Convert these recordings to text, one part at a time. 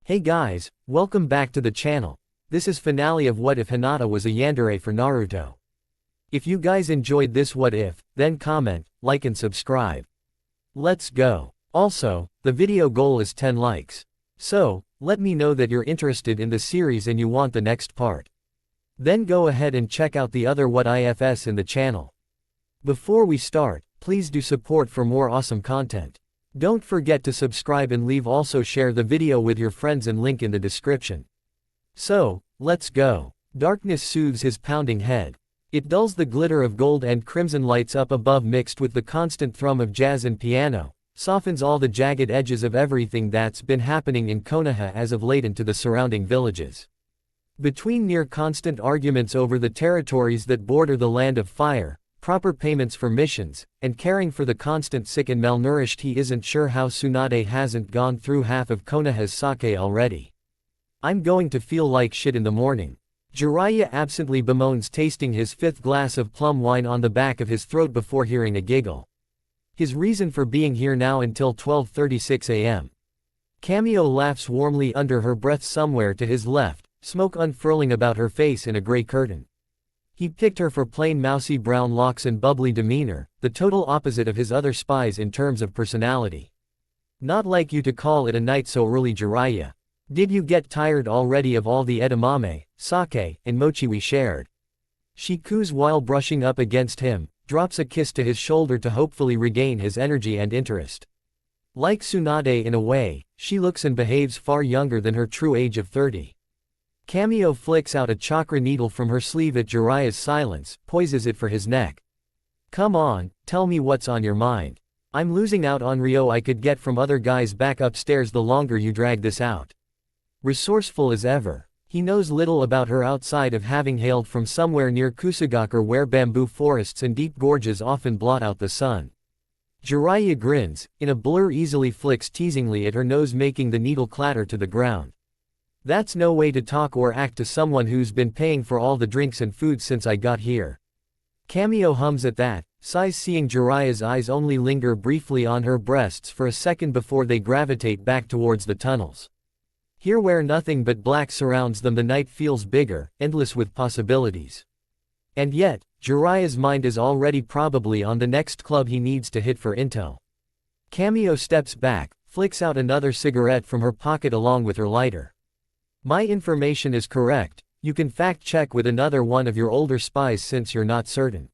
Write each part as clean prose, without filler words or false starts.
Hey guys, welcome back to the channel. This is finale of What If Hinata was a yandere for Naruto. If you guys enjoyed this what if, then comment, like and subscribe. Let's go. Also, the video goal is 10 likes. So, let me know that you're interested in the series and you want the next part. Then go ahead and check out the other what ifs in the channel. Before we start, please do support for more awesome content. Don't forget to subscribe and also share the video with your friends and link in the description. So, let's go. Darkness soothes his pounding head. It dulls the glitter of gold and crimson lights up above mixed with the constant thrum of jazz and piano, softens all the jagged edges of everything that's been happening in Konoha as of late into the surrounding villages. Between near constant arguments over the territories that border the land of fire, proper payments for missions, and caring for the constant sick and malnourished, he isn't sure how Tsunade hasn't gone through half of Konoha's sake already. I'm going to feel like shit in the morning. Jiraiya absently bemoans, tasting his fifth glass of plum wine on the back of his throat before hearing a giggle. His reason for being here now until 12:36 a.m. Cameo laughs warmly under her breath somewhere to his left, smoke unfurling about her face in a gray curtain. He picked her for plain mousy brown locks and bubbly demeanor, the total opposite of his other spies in terms of personality. Not like you to call it a night so early, Jiraiya. Did you get tired already of all the edamame, sake, and mochi we shared? She coos while brushing up against him, drops a kiss to his shoulder to hopefully regain his energy and interest. Like Tsunade in a way, she looks and behaves far younger than her true age of 30. Cameo flicks out a chakra needle from her sleeve at Jiraiya's silence, poises it for his neck. Come on, tell me what's on your mind. I'm losing out on Ryo I could get from other guys back upstairs the longer you drag this out. Resourceful as ever, he knows little about her outside of having hailed from somewhere near Kusugakure where bamboo forests and deep gorges often blot out the sun. Jiraiya grins, in a blur, easily flicks teasingly at her nose, making the needle clatter to the ground. That's no way to talk or act to someone who's been paying for all the drinks and food since I got here. Cameo hums at that, sighs, seeing Jiraiya's eyes only linger briefly on her breasts for a second before they gravitate back towards the tunnels. Here where nothing but black surrounds them, the night feels bigger, endless with possibilities. And yet, Jiraiya's mind is already probably on the next club he needs to hit for intel. Cameo steps back, flicks out another cigarette from her pocket along with her lighter. My information is correct, you can fact-check with another one of your older spies since you're not certain.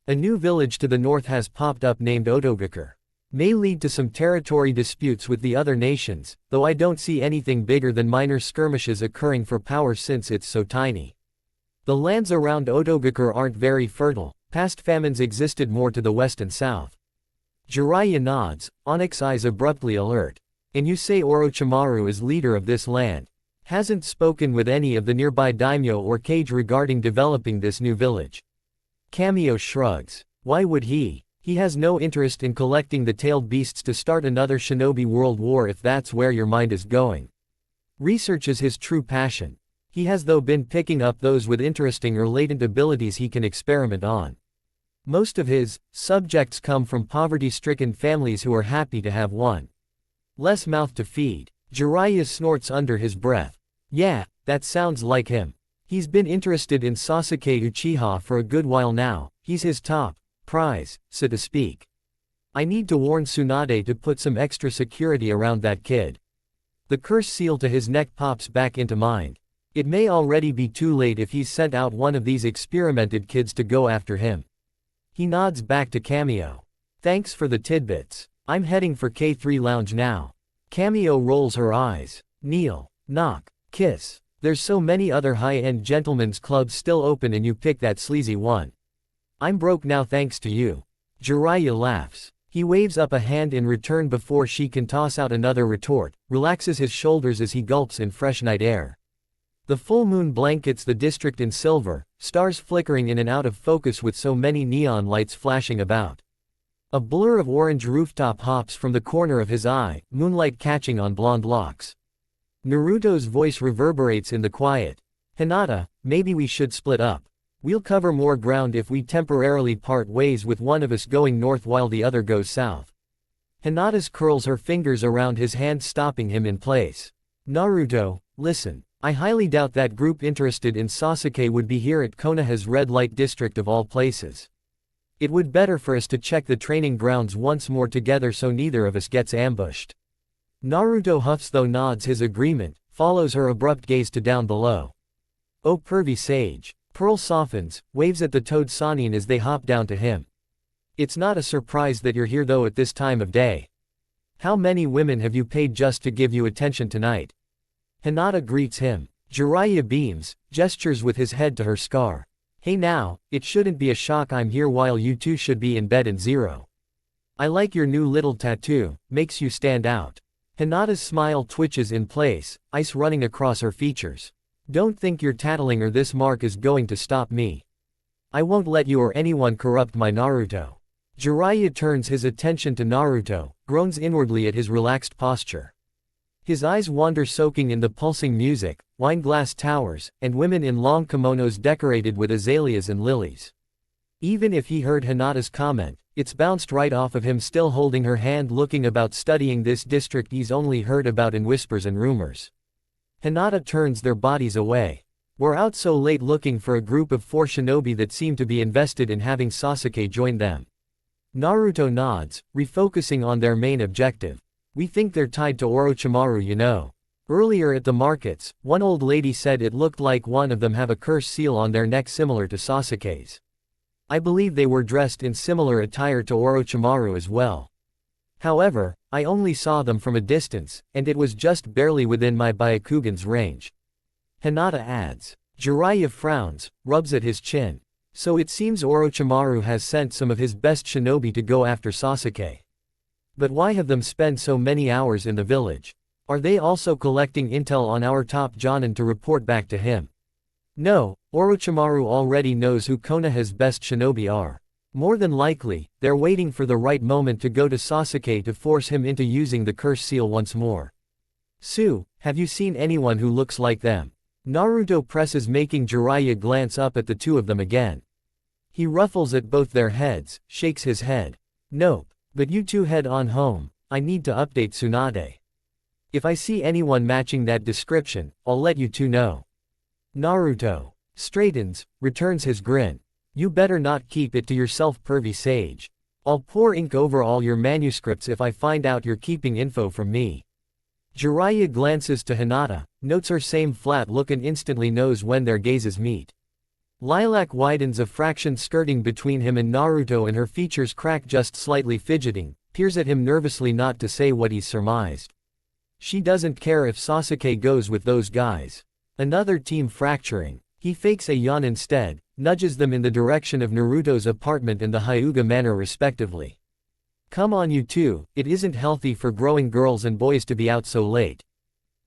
A new village to the north has popped up named Otogakure. May lead to some territory disputes with the other nations, though I don't see anything bigger than minor skirmishes occurring for power since it's so tiny. The lands around Otogakure aren't very fertile, past famines existed more to the west and south. Jiraiya nods, Onyx eyes abruptly alert. And you say Orochimaru is leader of this land? Hasn't spoken with any of the nearby daimyo or kage regarding developing this new village. Cameo shrugs. Why would he? He has no interest in collecting the tailed beasts to start another shinobi world war if that's where your mind is going. Research is his true passion. He has though been picking up those with interesting or latent abilities he can experiment on. Most of his subjects come from poverty-stricken families who are happy to have one less mouth to feed. Jiraiya snorts under his breath. Yeah, that sounds like him. He's been interested in Sasuke Uchiha for a good while now, he's his top prize, so to speak. I need to warn Tsunade to put some extra security around that kid. The curse seal to his neck pops back into mind. It may already be too late if he's sent out one of these experimented kids to go after him. He nods back to Cameo. Thanks for the tidbits. I'm heading for K3 Lounge now. Cameo rolls her eyes. Kneel, knock, kiss. There's so many other high-end gentlemen's clubs still open and you pick that sleazy one. I'm broke now thanks to you. Jiraiya laughs. He waves up a hand in return before she can toss out another retort, relaxes his shoulders as he gulps in fresh night air. The full moon blankets the district in silver, stars flickering in and out of focus with so many neon lights flashing about. A blur of orange rooftop hops from the corner of his eye, moonlight catching on blonde locks. Naruto's voice reverberates in the quiet. Hinata, maybe we should split up. We'll cover more ground if we temporarily part ways with one of us going north while the other goes south. Hinata curls her fingers around his hand, stopping him in place. Naruto, listen. I highly doubt that group interested in Sasuke would be here at Konoha's red light district of all places. It would better for us to check the training grounds once more together so neither of us gets ambushed. Naruto huffs though nods his agreement, follows her abrupt gaze to down below. Oh pervy sage. Pearl softens, waves at the toad Sanin as they hop down to him. It's not a surprise that you're here though at this time of day. How many women have you paid just to give you attention tonight? Hinata greets him. Jiraiya beams, gestures with his head to her scar. Hey now, it shouldn't be a shock I'm here while you two should be in bed in zero. I like your new little tattoo, makes you stand out. Hinata's smile twitches in place, ice running across her features. Don't think you're tattling or this mark is going to stop me. I won't let you or anyone corrupt my Naruto. Jiraiya turns his attention to Naruto, groans inwardly at his relaxed posture. His eyes wander soaking in the pulsing music, wine-glass towers, and women in long kimonos decorated with azaleas and lilies. Even if he heard Hinata's comment, it's bounced right off of him still holding her hand looking about studying this district he's only heard about in whispers and rumors. Hinata turns their bodies away. We're out so late looking for a group of 4 shinobi that seem to be invested in having Sasuke join them. Naruto nods, refocusing on their main objective. We think they're tied to Orochimaru, you know. Earlier at the markets, one old lady said it looked like one of them have a curse seal on their neck similar to Sasuke's. I believe they were dressed in similar attire to Orochimaru as well. However, I only saw them from a distance, and it was just barely within my Byakugan's range. Hinata adds. Jiraiya frowns, rubs at his chin. So it seems Orochimaru has sent some of his best shinobi to go after Sasuke. But why have them spend so many hours in the village? Are they also collecting intel on our top Jonin to report back to him? No, Orochimaru already knows who Konoha's best shinobi are. More than likely, they're waiting for the right moment to go to Sasuke to force him into using the curse seal once more. Sue, have you seen anyone who looks like them? Naruto presses making Jiraiya glance up at the two of them again. He ruffles at both their heads, shakes his head. Nope. But you two head on home, I need to update Tsunade. If I see anyone matching that description, I'll let you two know. Naruto straightens, returns his grin. You better not keep it to yourself, pervy sage. I'll pour ink over all your manuscripts if I find out you're keeping info from me. Jiraiya glances to Hinata, notes her same flat look and instantly knows when their gazes meet. Lilac widens a fraction skirting between him and Naruto and her features crack just slightly fidgeting, peers at him nervously not to say what he's surmised. She doesn't care if Sasuke goes with those guys. Another team fracturing. He fakes a yawn instead, nudges them in the direction of Naruto's apartment and the Hyuga manor respectively. Come on you two, it isn't healthy for growing girls and boys to be out so late.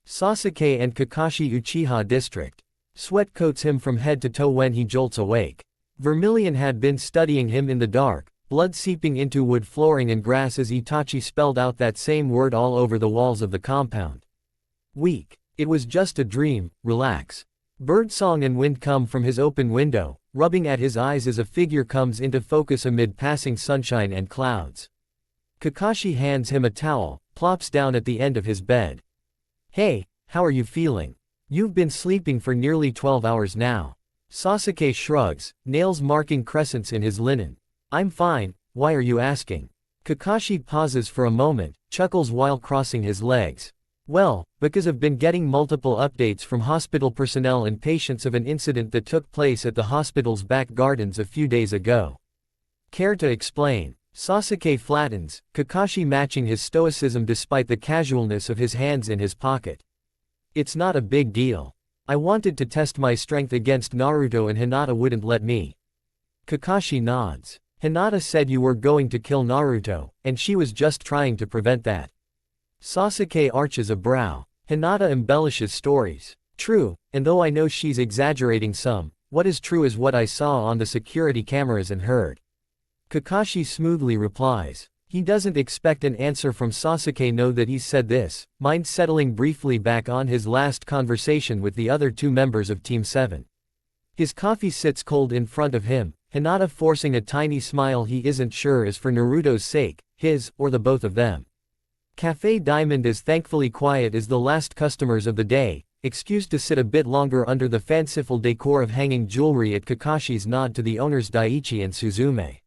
Sasuke and Kakashi Uchiha District. Sweat coats him from head to toe when he jolts awake. Vermilion had been studying him in the dark, blood seeping into wood flooring and grass as Itachi spelled out that same word all over the walls of the compound. Weak. It was just a dream, relax. Birdsong and wind come from his open window, rubbing at his eyes as a figure comes into focus amid passing sunshine and clouds. Kakashi hands him a towel, plops down at the end of his bed. Hey, how are you feeling? You've been sleeping for nearly 12 hours now. Sasuke shrugs, nails marking crescents in his linen. I'm fine, why are you asking? Kakashi pauses for a moment, chuckles while crossing his legs. Well, because I've been getting multiple updates from hospital personnel and patients of an incident that took place at the hospital's back gardens a few days ago. Care to explain? Sasuke flattens, Kakashi matching his stoicism despite the casualness of his hands in his pocket. It's not a big deal. I wanted to test my strength against Naruto and Hinata wouldn't let me. Kakashi nods. Hinata said you were going to kill Naruto, and she was just trying to prevent that. Sasuke arches a brow. Hinata embellishes stories. True, and though I know she's exaggerating some, what is true is what I saw on the security cameras and heard. Kakashi smoothly replies. He doesn't expect an answer from Sasuke know that he's said this, mind settling briefly back on his last conversation with the other two members of Team 7. His coffee sits cold in front of him, Hinata forcing a tiny smile he isn't sure is for Naruto's sake, his, or the both of them. Cafe Diamond is thankfully quiet as the last customers of the day, excused to sit a bit longer under the fanciful decor of hanging jewelry at Kakashi's nod to the owners Daiichi and Suzume.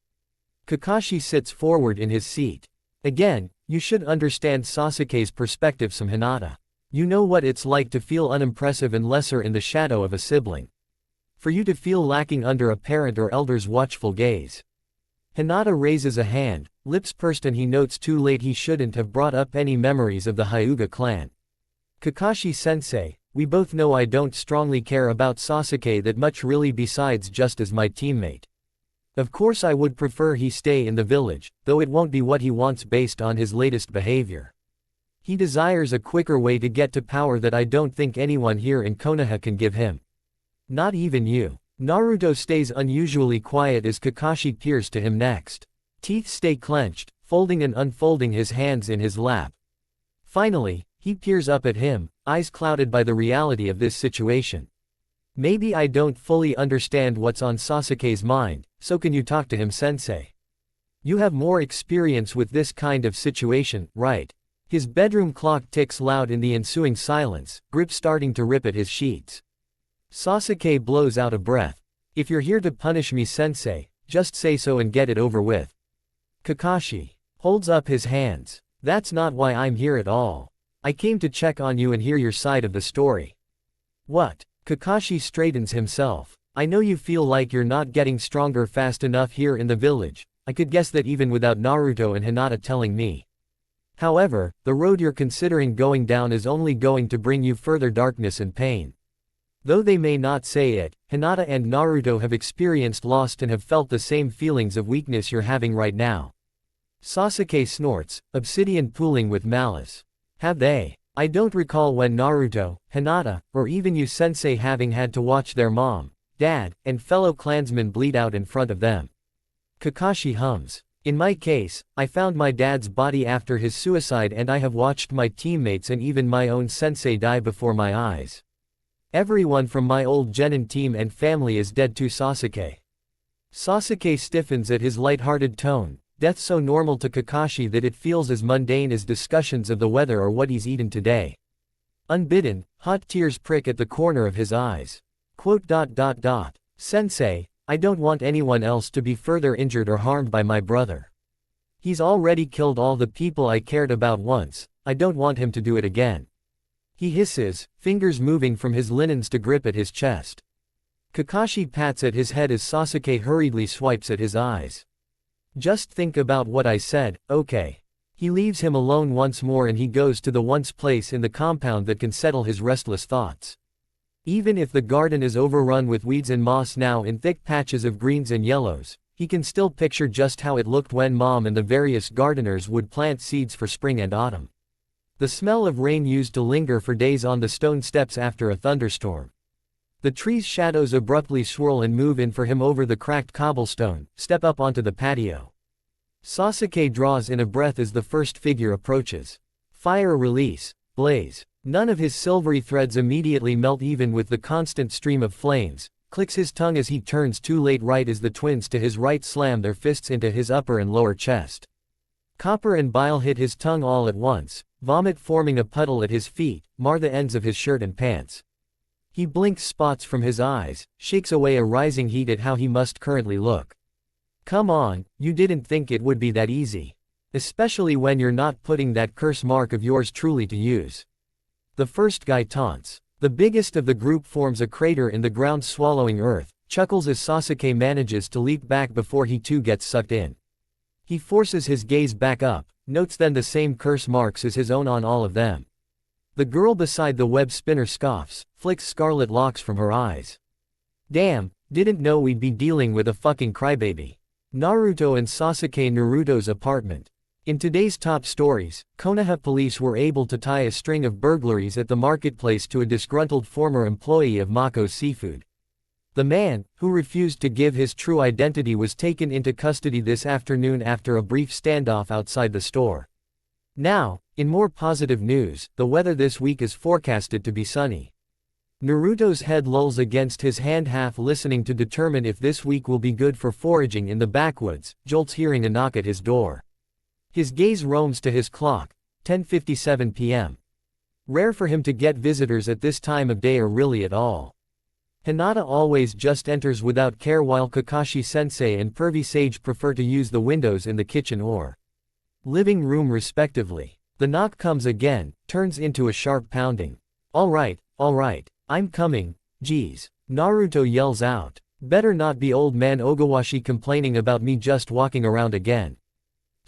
Kakashi sits forward in his seat. Again, you should understand Sasuke's perspective from Hinata. You know what it's like to feel unimpressive and lesser in the shadow of a sibling. For you to feel lacking under a parent or elder's watchful gaze. Hinata raises a hand, lips pursed, and he notes too late he shouldn't have brought up any memories of the Hyuga clan. Kakashi-sensei, we both know I don't strongly care about Sasuke that much really, besides just as my teammate. Of course I would prefer he stay in the village, though it won't be what he wants based on his latest behavior. He desires a quicker way to get to power that I don't think anyone here in Konoha can give him. Not even you. Naruto stays unusually quiet as Kakashi peers to him next. Teeth stay clenched, folding and unfolding his hands in his lap. Finally, he peers up at him, eyes clouded by the reality of this situation. Maybe I don't fully understand what's on Sasuke's mind, so can you talk to him, sensei? You have more experience with this kind of situation, right? His bedroom clock ticks loud in the ensuing silence, grip starting to rip at his sheets. Sasuke blows out a breath. If you're here to punish me, sensei, just say so and get it over with. Kakashi holds up his hands. That's not why I'm here at all. I came to check on you and hear your side of the story. What? Kakashi straightens himself. I know you feel like you're not getting stronger fast enough here in the village. I could guess that even without Naruto and Hinata telling me. However, the road you're considering going down is only going to bring you further darkness and pain. Though they may not say it, Hinata and Naruto have experienced loss and have felt the same feelings of weakness you're having right now. Sasuke snorts, obsidian pooling with malice. Have they? I don't recall when Naruto, Hinata, or even you sensei having had to watch their mom, dad, and fellow clansmen bleed out in front of them. Kakashi hums. In my case, I found my dad's body after his suicide and I have watched my teammates and even my own sensei die before my eyes. Everyone from my old genin team and family is dead too, Sasuke. Sasuke stiffens at his light-hearted tone, death so normal to Kakashi that it feels as mundane as discussions of the weather or what he's eaten today. Unbidden, hot tears prick at the corner of his eyes. Sensei, I don't want anyone else to be further injured or harmed by my brother. He's already killed all the people I cared about once, I don't want him to do it again. He hisses, fingers moving from his linens to grip at his chest. Kakashi pats at his head as Sasuke hurriedly swipes at his eyes. Just think about what I said, okay? He leaves him alone once more and he goes to the once place in the compound that can settle his restless thoughts. Even if the garden is overrun with weeds and moss now in thick patches of greens and yellows, he can still picture just how it looked when Mom and the various gardeners would plant seeds for spring and autumn. The smell of rain used to linger for days on the stone steps after a thunderstorm. The tree's shadows abruptly swirl and move in for him over the cracked cobblestone, step up onto the patio. Sasuke draws in a breath as the first figure approaches. Fire release, blaze. None of his silvery threads immediately melt even with the constant stream of flames, clicks his tongue as he turns too late right as the twins to his right slam their fists into his upper and lower chest. Copper and bile hit his tongue all at once, vomit forming a puddle at his feet, mar the ends of his shirt and pants. He blinks spots from his eyes, shakes away a rising heat at how he must currently look. Come on, you didn't think it would be that easy. Especially when you're not putting that curse mark of yours truly to use. The first guy taunts. The biggest of the group forms a crater in the ground swallowing earth, chuckles as Sasuke manages to leap back before he too gets sucked in. He forces his gaze back up, notes then the same curse marks as his own on all of them. The girl beside the web spinner scoffs, flicks scarlet locks from her eyes. Damn, didn't know we'd be dealing with a fucking crybaby. Naruto and Sasuke. Naruto's apartment. In today's top stories, Konoha police were able to tie a string of burglaries at the marketplace to a disgruntled former employee of Mako's Seafood. The man, who refused to give his true identity, was taken into custody this afternoon after a brief standoff outside the store. Now, in more positive news, the weather this week is forecasted to be sunny. Naruto's head lolls against his hand, half listening to determine if this week will be good for foraging in the backwoods, jolts hearing a knock at his door. His gaze roams to his clock, 10:57 p.m. Rare for him to get visitors at this time of day or really at all. Hinata always just enters without care while Kakashi-sensei and Pervy Sage prefer to use the windows in the kitchen or living room respectively. The knock comes again, turns into a sharp pounding. Alright, I'm coming, geez. Naruto yells out. Better not be old man Ogawashi complaining about me just walking around again.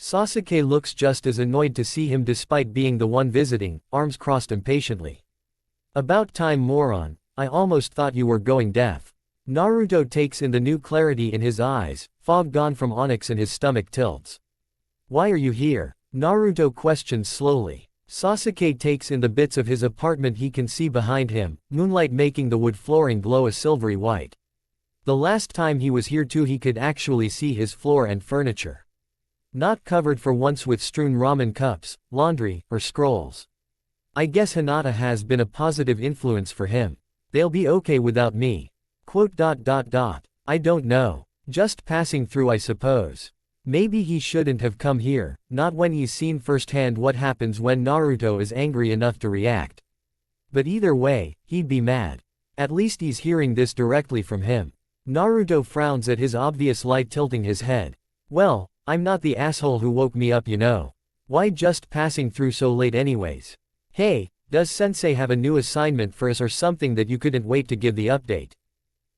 Sasuke looks just as annoyed to see him despite being the one visiting, arms crossed impatiently. About time, moron, I almost thought you were going deaf. Naruto takes in the new clarity in his eyes, fog gone from onyx and his stomach tilts. Why are you here? Naruto questions slowly. Sasuke takes in the bits of his apartment he can see behind him, moonlight making the wood flooring glow a silvery white. The last time he was here too he could actually see his floor and furniture. Not covered for once with strewn ramen cups, laundry, or scrolls. I guess Hinata has been a positive influence for him. They'll be okay without me. I don't know. Just passing through I suppose. Maybe he shouldn't have come here, not when he's seen firsthand what happens when Naruto is angry enough to react. But either way, he'd be mad. At least he's hearing this directly from him. Naruto frowns at his obvious lie, tilting his head. Well, I'm not the asshole who woke me up, you know. Why just passing through so late anyways? Hey, does sensei have a new assignment for us or something that you couldn't wait to give the update?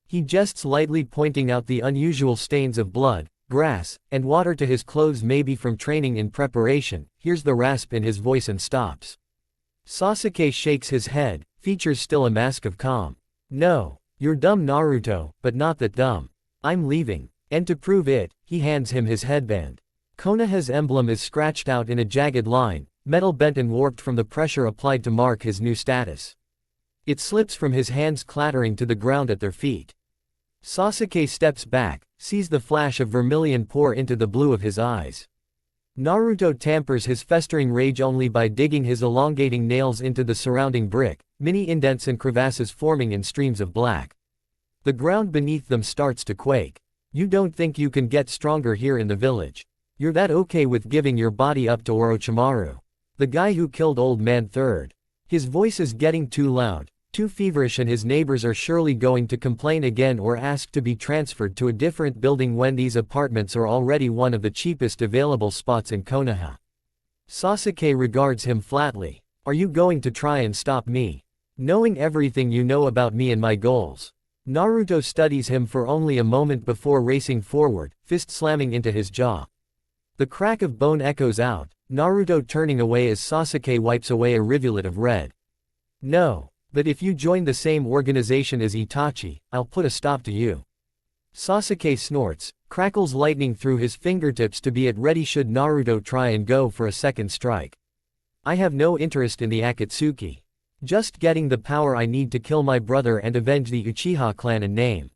He jests lightly, pointing out the unusual stains of blood, grass, and water to his clothes, maybe from training in preparation. Hears the rasp in his voice and stops. Sasuke shakes his head, features still a mask of calm. No, you're dumb, Naruto, but not that dumb. I'm leaving. And to prove it, he hands him his headband. Konoha's emblem is scratched out in a jagged line, metal bent and warped from the pressure applied to mark his new status. It slips from his hands, clattering to the ground at their feet. Sasuke steps back, sees the flash of vermilion pour into the blue of his eyes. Naruto tampers his festering rage only by digging his elongating nails into the surrounding brick, mini indents and crevasses forming in streams of black. The ground beneath them starts to quake. You don't think you can get stronger here in the village? You're that okay with giving your body up to Orochimaru, the guy who killed Old Man Third? His voice is getting too loud, too feverish, and his neighbors are surely going to complain again or ask to be transferred to a different building when these apartments are already one of the cheapest available spots in Konoha. Sasuke regards him flatly. Are you going to try and stop me? Knowing everything you know about me and my goals? Naruto studies him for only a moment before racing forward, fist slamming into his jaw. The crack of bone echoes out, Naruto turning away as Sasuke wipes away a rivulet of red. No, but if you join the same organization as Itachi, I'll put a stop to you. Sasuke snorts, crackles lightning through his fingertips to be at ready should Naruto try and go for a second strike. I have no interest in the Akatsuki. Just getting the power I need to kill my brother and avenge the Uchiha clan and name.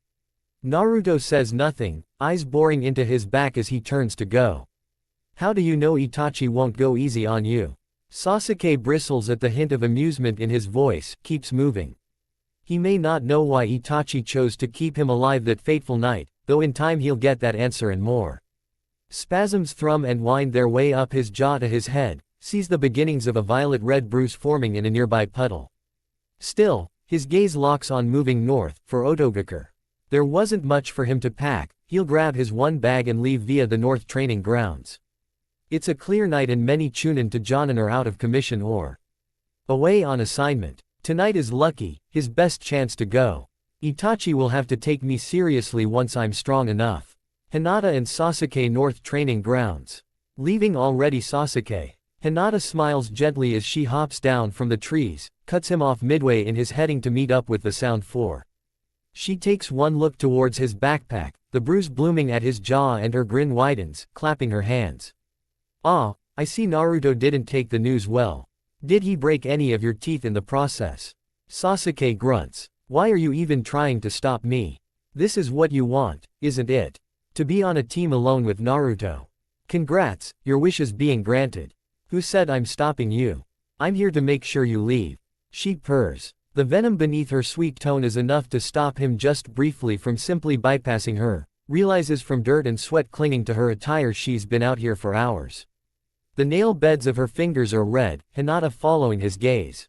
Naruto says nothing, eyes boring into his back as he turns to go. How do you know Itachi won't go easy on you? Sasuke bristles at the hint of amusement in his voice, keeps moving. He may not know why Itachi chose to keep him alive that fateful night, though in time he'll get that answer and more. Spasms thrum and wind their way up his jaw to his head, sees the beginnings of a violet-red bruise forming in a nearby puddle. Still, his gaze locks on moving north, for Otogakure. There wasn't much for him to pack, he'll grab his one bag and leave via the north training grounds. It's a clear night and many Chunin to Jonin are out of commission or away on assignment. Tonight is lucky, his best chance to go. Itachi will have to take me seriously once I'm strong enough. Hinata and Sasuke North Training Grounds. Leaving already Sasuke. Hinata smiles gently as she hops down from the trees, cuts him off midway in his heading to meet up with the Sound 4. She takes one look towards his backpack, the bruise blooming at his jaw, and her grin widens, clapping her hands. Ah, I see Naruto didn't take the news well. Did he break any of your teeth in the process? Sasuke grunts. Why are you even trying to stop me? This is what you want, isn't it? To be on a team alone with Naruto. Congrats, your wish is being granted. Who said I'm stopping you? I'm here to make sure you leave. She purrs. The venom beneath her sweet tone is enough to stop him just briefly from simply bypassing her. Realizes from dirt and sweat clinging to her attire she's been out here for hours. The nail beds of her fingers are red, Hinata following his gaze.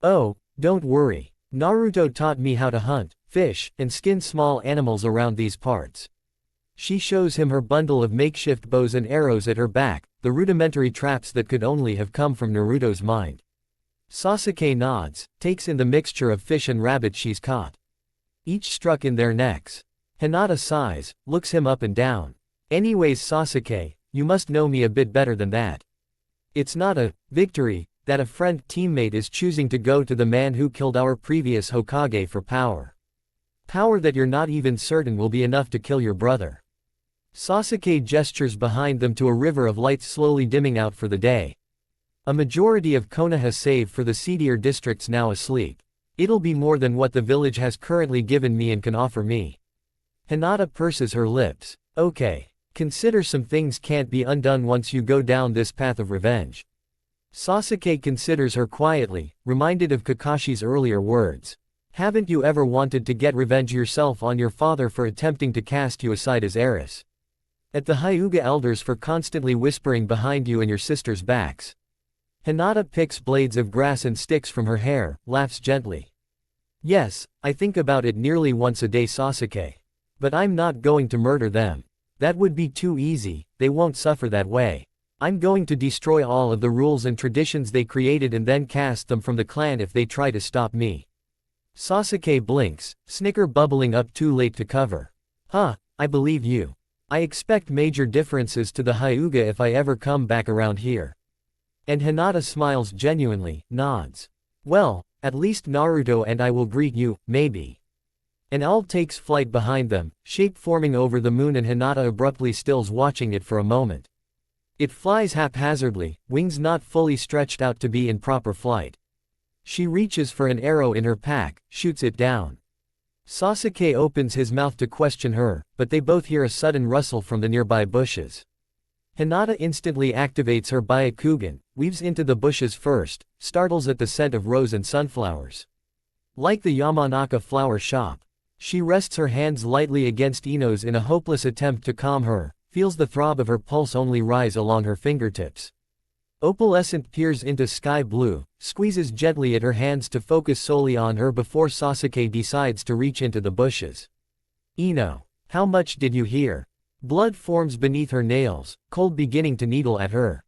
Oh, don't worry. Naruto taught me how to hunt, fish, and skin small animals around these parts. She shows him her bundle of makeshift bows and arrows at her back, the rudimentary traps that could only have come from Naruto's mind. Sasuke nods, takes in the mixture of fish and rabbit she's caught. Each struck in their necks. Hinata sighs, looks him up and down. Anyways Sasuke, you must know me a bit better than that. It's not a victory that a friend teammate is choosing to go to the man who killed our previous Hokage for power. Power that you're not even certain will be enough to kill your brother. Sasuke gestures behind them to a river of lights slowly dimming out for the day. A majority of Konoha save for the seedier districts now asleep. It'll be more than what the village has currently given me and can offer me. Hinata purses her lips. Okay. Consider some things can't be undone once you go down this path of revenge. Sasuke considers her quietly, reminded of Kakashi's earlier words. Haven't you ever wanted to get revenge yourself on your father for attempting to cast you aside as heiress? At the Hyuga elders for constantly whispering behind you and your sister's backs? Hinata picks blades of grass and sticks from her hair, laughs gently. Yes, I think about it nearly once a day Sasuke. But I'm not going to murder them. That would be too easy, they won't suffer that way. I'm going to destroy all of the rules and traditions they created and then cast them from the clan if they try to stop me. Sasuke blinks, snicker bubbling up too late to cover. Huh, I believe you. I expect major differences to the Hyuga if I ever come back around here. And Hinata smiles genuinely, nods. Well, at least Naruto and I will greet you, maybe. An owl takes flight behind them, shape forming over the moon and Hinata abruptly stills watching it for a moment. It flies haphazardly, wings not fully stretched out to be in proper flight. She reaches for an arrow in her pack, shoots it down. Sasuke opens his mouth to question her, but they both hear a sudden rustle from the nearby bushes. Hinata instantly activates her Byakugan, weaves into the bushes first, startles at the scent of rose and sunflowers. Like the Yamanaka flower shop. She rests her hands lightly against Ino's in a hopeless attempt to calm her, feels the throb of her pulse only rise along her fingertips. Opalescent peers into sky blue, squeezes gently at her hands to focus solely on her before Sasuke decides to reach into the bushes. Ino, how much did you hear? Blood forms beneath her nails, cold beginning to needle at her.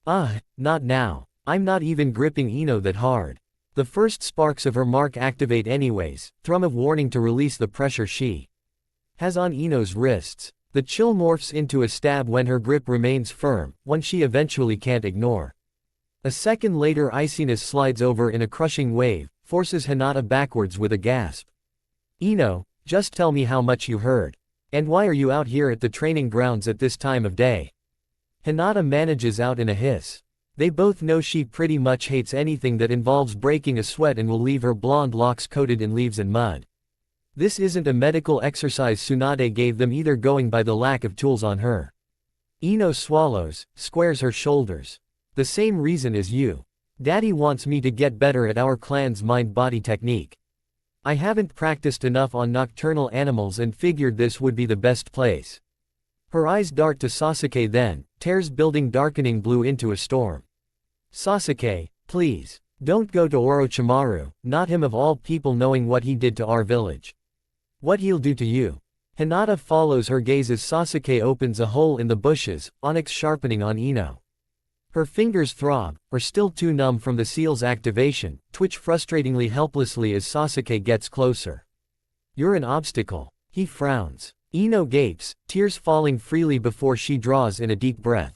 Not now. I'm not even gripping Ino that hard. The first sparks of her mark activate anyways, thrum of warning to release the pressure she has on Ino's wrists. The chill morphs into a stab when her grip remains firm, one she eventually can't ignore. A second later iciness slides over in a crushing wave, forces Hinata backwards with a gasp. Ino, just tell me how much you heard. And why are you out here at the training grounds at this time of day? Hinata manages out in a hiss. They both know she pretty much hates anything that involves breaking a sweat and will leave her blonde locks coated in leaves and mud. This isn't a medical exercise Tsunade gave them either, going by the lack of tools on her. Ino swallows, squares her shoulders. The same reason as you. Daddy wants me to get better at our clan's mind-body technique. I haven't practiced enough on nocturnal animals and figured this would be the best place. Her eyes dart to Sasuke then, tears building darkening blue into a storm. Sasuke, please. Don't go to Orochimaru, not him of all people, knowing what he did to our village. What he'll do to you. Hinata follows her gaze as Sasuke opens a hole in the bushes, onyx sharpening on Ino. Her fingers throb, are still too numb from the seal's activation, twitch frustratingly helplessly as Sasuke gets closer. You're an obstacle. He frowns. Ino gapes, tears falling freely before she draws in a deep breath.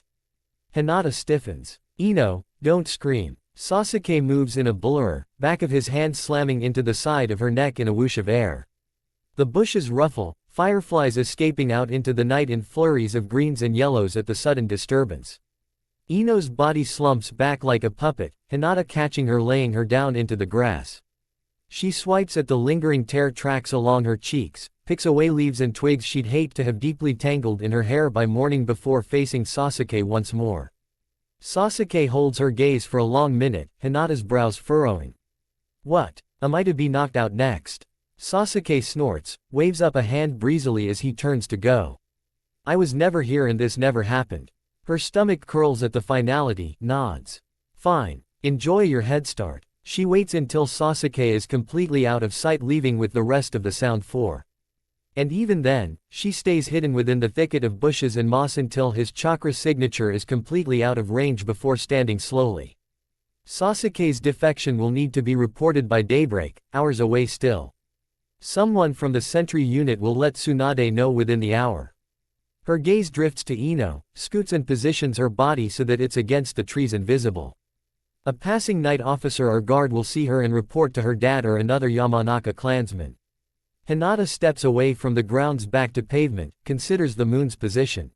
Hinata stiffens. Ino, don't scream. Sasuke moves in a blur, back of his hand slamming into the side of her neck in a whoosh of air. The bushes ruffle, fireflies escaping out into the night in flurries of greens and yellows at the sudden disturbance. Ino's body slumps back like a puppet, Hinata catching her, laying her down into the grass. She swipes at the lingering tear tracks along her cheeks, picks away leaves and twigs she'd hate to have deeply tangled in her hair by morning before facing Sasuke once more. Sasuke holds her gaze for a long minute, Hinata's brows furrowing. What? Am I to be knocked out next? Sasuke snorts, waves up a hand breezily as he turns to go. I was never here and this never happened. Her stomach curls at the finality, nods. Fine. Enjoy your head start. She waits until Sasuke is completely out of sight, leaving with the rest of the Sound 4. And even then, she stays hidden within the thicket of bushes and moss until his chakra signature is completely out of range before standing slowly. Sasuke's defection will need to be reported by daybreak, hours away still. Someone from the sentry unit will let Tsunade know within the hour. Her gaze drifts to Ino, scoots and positions her body so that it's against the trees and visible. A passing night officer or guard will see her and report to her dad or another Yamanaka clansman. Hinata steps away from the ground's back to pavement, considers the moon's position.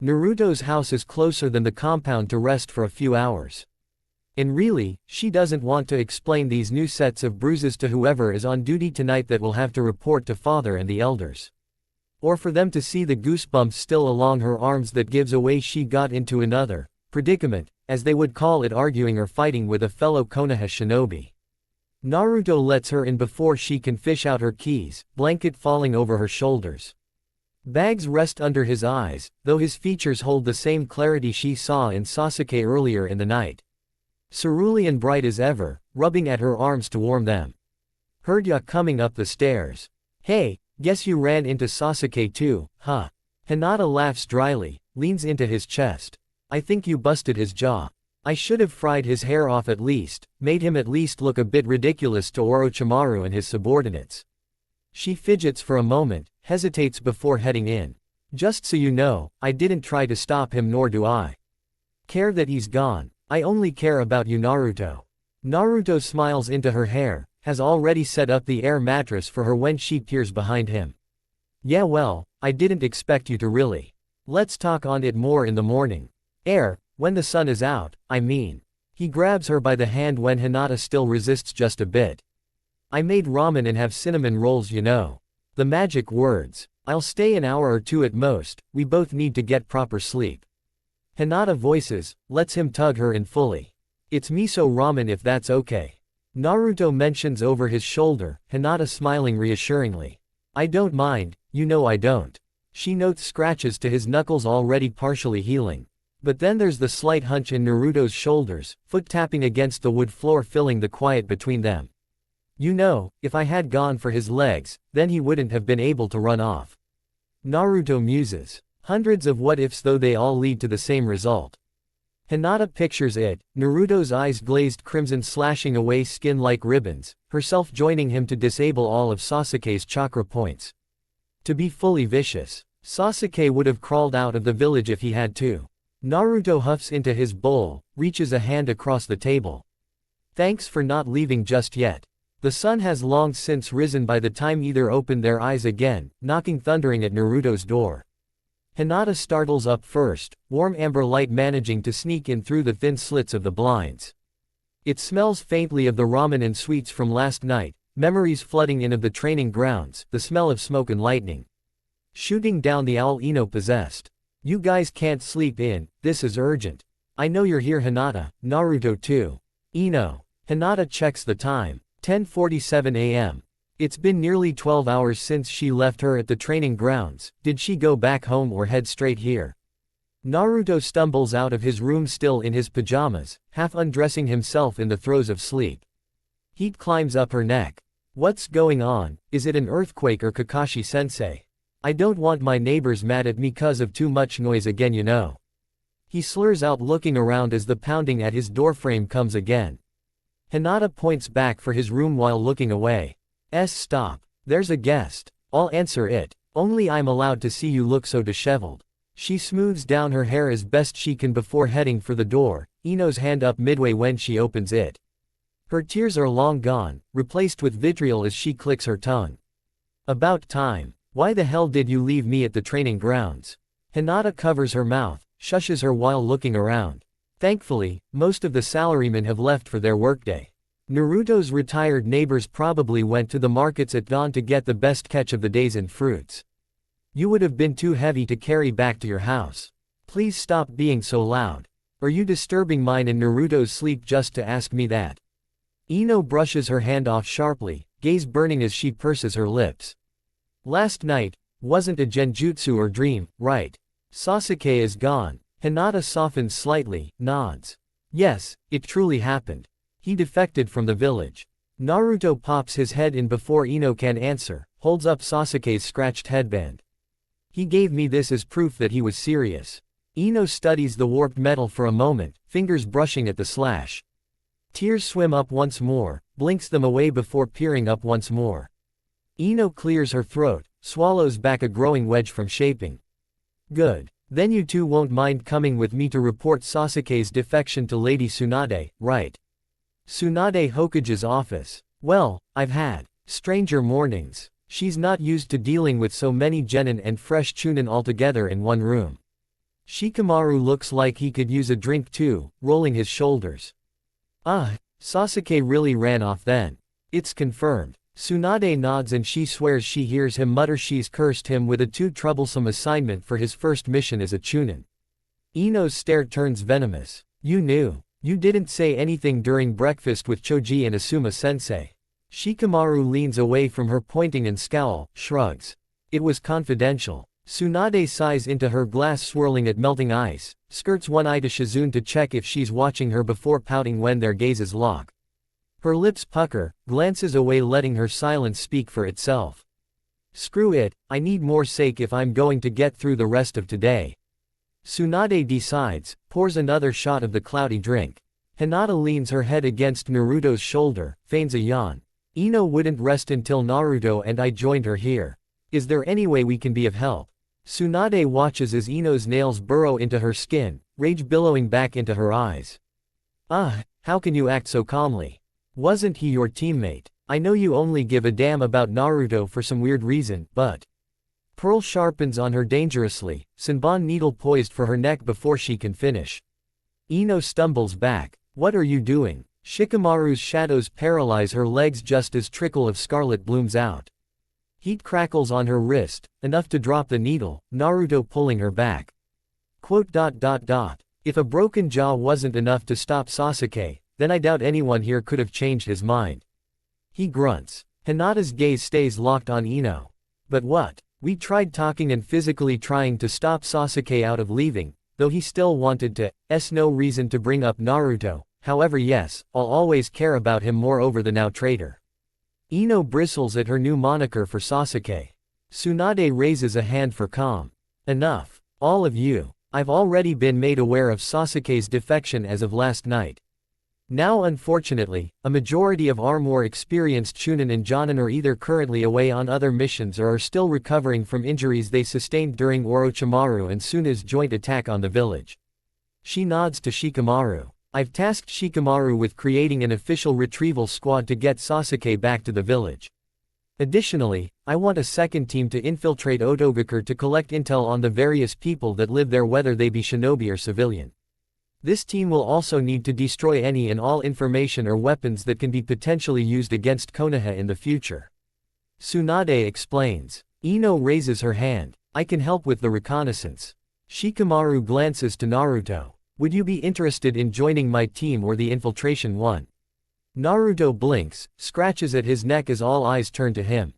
Naruto's house is closer than the compound to rest for a few hours. And really, she doesn't want to explain these new sets of bruises to whoever is on duty tonight that will have to report to father and the elders. Or for them to see the goosebumps still along her arms that gives away she got into another predicament, as they would call it, arguing or fighting with a fellow Konoha shinobi. Naruto lets her in before she can fish out her keys, blanket falling over her shoulders. Bags rest under his eyes, though his features hold the same clarity she saw in Sasuke earlier in the night. Cerulean bright as ever, rubbing at her arms to warm them. Heard ya coming up the stairs. Hey, guess you ran into Sasuke too, huh? Hinata laughs dryly, leans into his chest. I think you busted his jaw. I should have fried his hair off at least, made him at least look a bit ridiculous to Orochimaru and his subordinates. She fidgets for a moment, hesitates before heading in. Just so you know, I didn't try to stop him, nor do I care that he's gone. I only care about you, Naruto. Naruto smiles into her hair, has already set up the air mattress for her when she peers behind him. Yeah, well, I didn't expect you to really. Let's talk on it more in the morning. When the sun is out, I mean. He grabs her by the hand when Hinata still resists just a bit. I made ramen and have cinnamon rolls, you know. The magic words. I'll stay an hour or two at most, we both need to get proper sleep. Hinata voices, lets him tug her in fully. It's miso ramen if that's okay. Naruto mentions over his shoulder, Hinata smiling reassuringly. I don't mind, you know I don't. She notes scratches to his knuckles already partially healing. But then there's the slight hunch in Naruto's shoulders, foot tapping against the wood floor filling the quiet between them. You know, if I had gone for his legs, then he wouldn't have been able to run off. Naruto muses. Hundreds of what-ifs, though they all lead to the same result. Hinata pictures it, Naruto's eyes glazed crimson, slashing away skin like ribbons, herself joining him to disable all of Sasuke's chakra points. To be fully vicious, Sasuke would have crawled out of the village if he had to. Naruto huffs into his bowl, reaches a hand across the table. Thanks for not leaving just yet. The sun has long since risen by the time either opened their eyes again, knocking thundering at Naruto's door. Hinata startles up first, warm amber light managing to sneak in through the thin slits of the blinds. It smells faintly of the ramen and sweets from last night, memories flooding in of the training grounds, the smell of smoke and lightning. Shooting down the owl Ino possessed. You guys can't sleep in, this is urgent. I know you're here, Hinata, Naruto too. Ino. Hinata checks the time, 10:47 a.m. It's been nearly 12 hours since she left her at the training grounds. Did she go back home or head straight here? Naruto stumbles out of his room still in his pajamas, half undressing himself in the throes of sleep. Heat climbs up her neck. What's going on? Is it an earthquake or Kakashi-sensei? I don't want my neighbors mad at me 'cause of too much noise again, you know. He slurs out, looking around as the pounding at his doorframe comes again. Hinata points back for his room while looking away. Stop. There's a guest. I'll answer it. Only I'm allowed to see you look so disheveled. She smooths down her hair as best she can before heading for the door, Ino's hand up midway when she opens it. Her tears are long gone, replaced with vitriol as she clicks her tongue. About time. Why the hell did you leave me at the training grounds? Hinata covers her mouth, shushes her while looking around. Thankfully, most of the salarymen have left for their workday. Naruto's retired neighbors probably went to the markets at dawn to get the best catch of the days in fruits. You would have been too heavy to carry back to your house. Please stop being so loud. Are you disturbing mine and Naruto's sleep just to ask me that? Ino brushes her hand off sharply, gaze burning as she purses her lips. Last night wasn't a genjutsu or dream, right? Sasuke is gone. Hinata softens slightly, nods. Yes, it truly happened. He defected from the village. Naruto pops his head in before Ino can answer, holds up Sasuke's scratched headband. He gave me this as proof that he was serious. Ino studies the warped metal for a moment, fingers brushing at the slash. Tears swim up once more, blinks them away before peering up once more. Ino clears her throat, swallows back a growing wedge from shaping. Good. Then you two won't mind coming with me to report Sasuke's defection to Lady Tsunade, right? Tsunade Hokage's office. Well, I've had stranger mornings. She's not used to dealing with so many genin and fresh chunin altogether in one room. Shikamaru looks like he could use a drink too, rolling his shoulders. Sasuke really ran off then. It's confirmed. Tsunade nods and she swears she hears him mutter she's cursed him with a too troublesome assignment for his first mission as a chunin. Ino's stare turns venomous. You knew. You didn't say anything during breakfast with Choji and Asuma-sensei. Shikamaru leans away from her pointing and scowl, shrugs. It was confidential. Tsunade sighs into her glass swirling at melting ice, skirts one eye to Shizune to check if she's watching her before pouting when their gazes lock. Her lips pucker, glances away letting her silence speak for itself. Screw it, I need more sake if I'm going to get through the rest of today. Tsunade decides, pours another shot of the cloudy drink. Hinata leans her head against Naruto's shoulder, feigns a yawn. Ino wouldn't rest until Naruto and I joined her here. Is there any way we can be of help? Tsunade watches as Ino's nails burrow into her skin, rage billowing back into her eyes. How can you act so calmly? Wasn't he your teammate? I know you only give a damn about Naruto for some weird reason, but… Pearl sharpens on her dangerously, Senbon needle poised for her neck before she can finish. Ino stumbles back. What are you doing? Shikamaru's shadows paralyze her legs just as trickle of scarlet blooms out. Heat crackles on her wrist, enough to drop the needle, Naruto pulling her back. If a broken jaw wasn't enough to stop Sasuke, then I doubt anyone here could have changed his mind. He grunts. Hinata's gaze stays locked on Ino. But what? We tried talking and physically trying to stop Sasuke out of leaving, though he still wanted to, no reason to bring up Naruto, however yes, I'll always care about him more over the now traitor. Ino bristles at her new moniker for Sasuke. Tsunade raises a hand for calm. Enough. All of you. I've already been made aware of Sasuke's defection as of last night. Now unfortunately, a majority of our more experienced Chunin and Jonin are either currently away on other missions or are still recovering from injuries they sustained during Orochimaru and Tsuna's joint attack on the village. She nods to Shikamaru. I've tasked Shikamaru with creating an official retrieval squad to get Sasuke back to the village. Additionally, I want a second team to infiltrate Otogakure to collect intel on the various people that live there whether they be shinobi or civilian. This team will also need to destroy any and all information or weapons that can be potentially used against Konoha in the future. Tsunade explains. Ino raises her hand. I can help with the reconnaissance. Shikamaru glances to Naruto. Would you be interested in joining my team or the infiltration one? Naruto blinks, scratches at his neck as all eyes turn to him.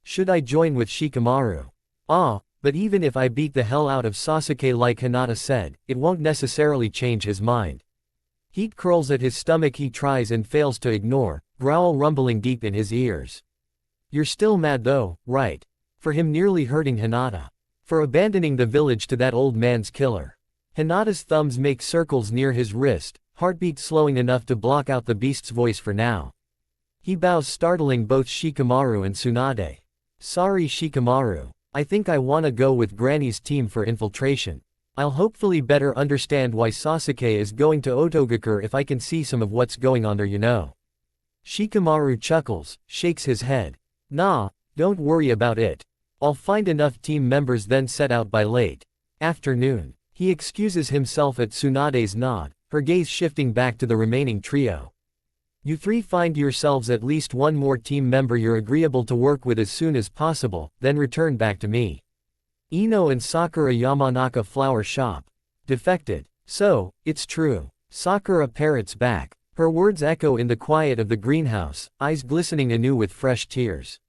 Should I join with Shikamaru? But even if I beat the hell out of Sasuke like Hinata said, it won't necessarily change his mind. Heat curls at his stomach he tries and fails to ignore, growl rumbling deep in his ears. You're still mad though, right? For him nearly hurting Hinata. For abandoning the village to that old man's killer. Hinata's thumbs make circles near his wrist, heartbeat slowing enough to block out the beast's voice for now. He bows startling both Shikamaru and Tsunade. Sorry Shikamaru. I think I wanna go with Granny's team for infiltration. I'll hopefully better understand why Sasuke is going to Otogakure if I can see some of what's going on there you know. Shikamaru chuckles, shakes his head. Nah, don't worry about it. I'll find enough team members then set out by late afternoon. He excuses himself at Tsunade's nod, her gaze shifting back to the remaining trio. You three find yourselves at least one more team member you're agreeable to work with as soon as possible, then return back to me. Ino and Sakura Yamanaka flower shop. Defected. So, it's true. Sakura parrots back. Her words echo in the quiet of the greenhouse, eyes glistening anew with fresh tears.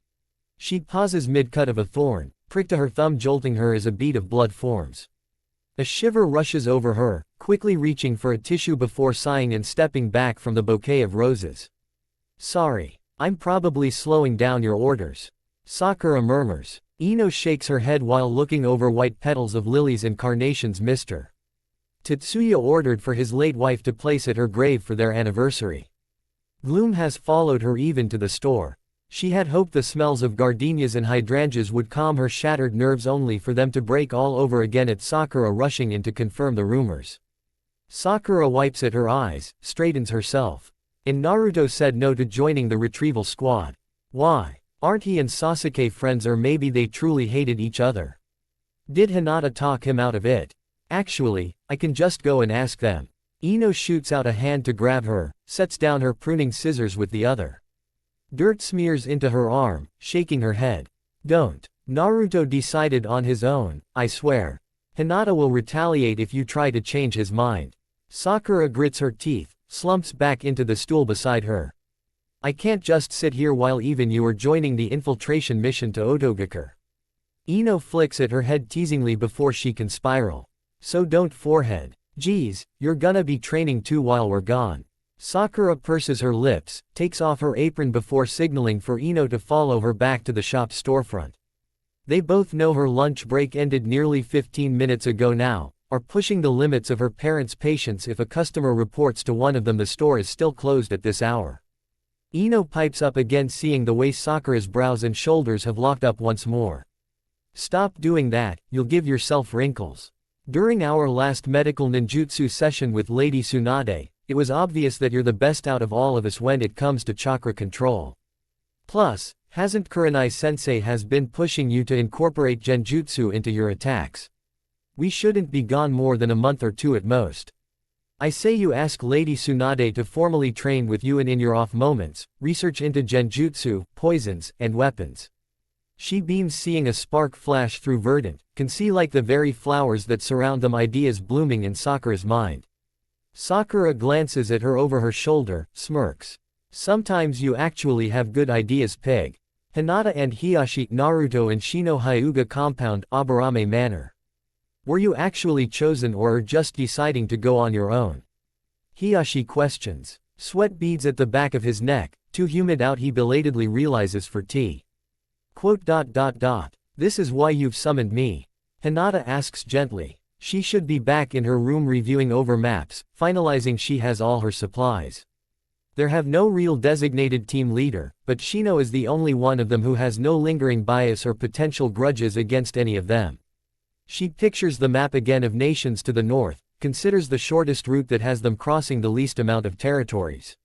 She pauses mid-cut of a thorn, prick to her thumb jolting her as a bead of blood forms. A shiver rushes over her, quickly reaching for a tissue before sighing and stepping back from the bouquet of roses. Sorry. I'm probably slowing down your orders. Sakura murmurs. Ino shakes her head while looking over white petals of lilies and carnations. Mr. Tetsuya ordered for his late wife to place at her grave for their anniversary. Gloom has followed her even to the store. She had hoped the smells of gardenias and hydrangeas would calm her shattered nerves, only for them to break all over again at Sakura rushing in to confirm the rumors. Sakura wipes at her eyes, straightens herself. And Naruto said no to joining the retrieval squad. Why? Aren't he and Sasuke friends, or maybe they truly hated each other? Did Hinata talk him out of it? Actually, I can just go and ask them. Ino shoots out a hand to grab her, sets down her pruning scissors with the other. Dirt smears into her arm, shaking her head. Don't. Naruto decided on his own, I swear. Hinata will retaliate if you try to change his mind. Sakura grits her teeth, slumps back into the stool beside her. I can't just sit here while even you are joining the infiltration mission to Otogakure. Ino flicks at her head teasingly before she can spiral. So don't forehead. Geez, you're gonna be training too while we're gone. Sakura purses her lips, takes off her apron before signaling for Ino to follow her back to the shop storefront. They both know her lunch break ended nearly 15 minutes ago now, are pushing the limits of her parents' patience if a customer reports to one of them the store is still closed at this hour. Ino pipes up again, seeing the way Sakura's brows and shoulders have locked up once more. Stop doing that, you'll give yourself wrinkles. During our last medical ninjutsu session with Lady Tsunade, it was obvious that you're the best out of all of us when it comes to chakra control. Plus, hasn't Kurenai-sensei has been pushing you to incorporate genjutsu into your attacks? We shouldn't be gone more than a month or two at most. I say you ask Lady Tsunade to formally train with you, and in your off moments, research into genjutsu, poisons, and weapons. She beams, seeing a spark flash through Verdant, can see like the very flowers that surround them ideas blooming in Sakura's mind. Sakura glances at her over her shoulder, smirks. Sometimes you actually have good ideas, pig. Hinata and Hiyashi, Naruto and Shino Hyuga compound, Aburame Manor. Were you actually chosen, or are just deciding to go on your own? Hiyashi questions. Sweat beads at the back of his neck, too humid out, he belatedly realizes for tea. This is why you've summoned me? Hinata asks gently. She should be back in her room reviewing over maps, finalizing she has all her supplies. There have no real designated team leader, but Shino is the only one of them who has no lingering bias or potential grudges against any of them. She pictures the map again of nations to the north, considers the shortest route that has them crossing the least amount of territories.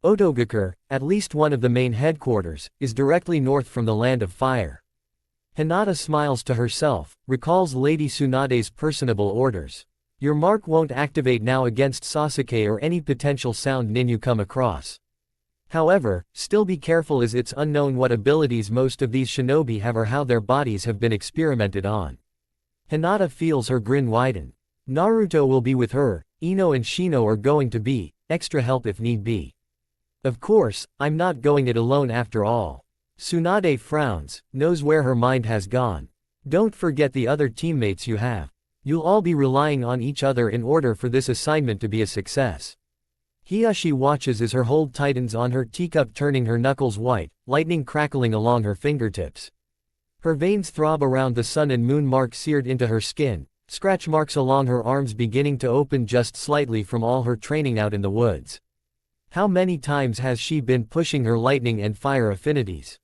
Otogakure, at least one of the main headquarters, is directly north from the Land of Fire. Hinata smiles to herself, recalls Lady Tsunade's personable orders. Your mark won't activate now against Sasuke or any potential sound nin you come across. However, still be careful, as it's unknown what abilities most of these shinobi have or how their bodies have been experimented on. Hinata feels her grin widen. Naruto will be with her, Ino and Shino are going to be, extra help if need be. Of course, I'm not going it alone after all. Tsunade frowns, knows where her mind has gone. Don't forget the other teammates you have. You'll all be relying on each other in order for this assignment to be a success. Hiyashi watches as her hold tightens on her teacup, turning her knuckles white, lightning crackling along her fingertips. Her veins throb around the sun and moon mark seared into her skin, scratch marks along her arms beginning to open just slightly from all her training out in the woods. How many times has she been pushing her lightning and fire affinities?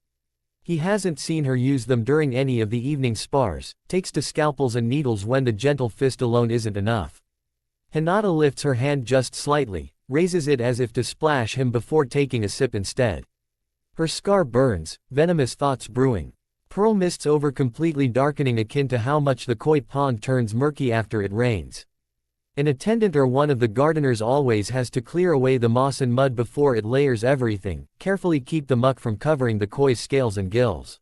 He hasn't seen her use them during any of the evening spars, takes to scalpels and needles when the gentle fist alone isn't enough. Hinata lifts her hand just slightly, raises it as if to splash him before taking a sip instead. Her scar burns, venomous thoughts brewing. Pearl mists over, completely darkening, akin to how much the koi pond turns murky after it rains. An attendant or one of the gardeners always has to clear away the moss and mud before it layers everything, carefully keep the muck from covering the koi's scales and gills.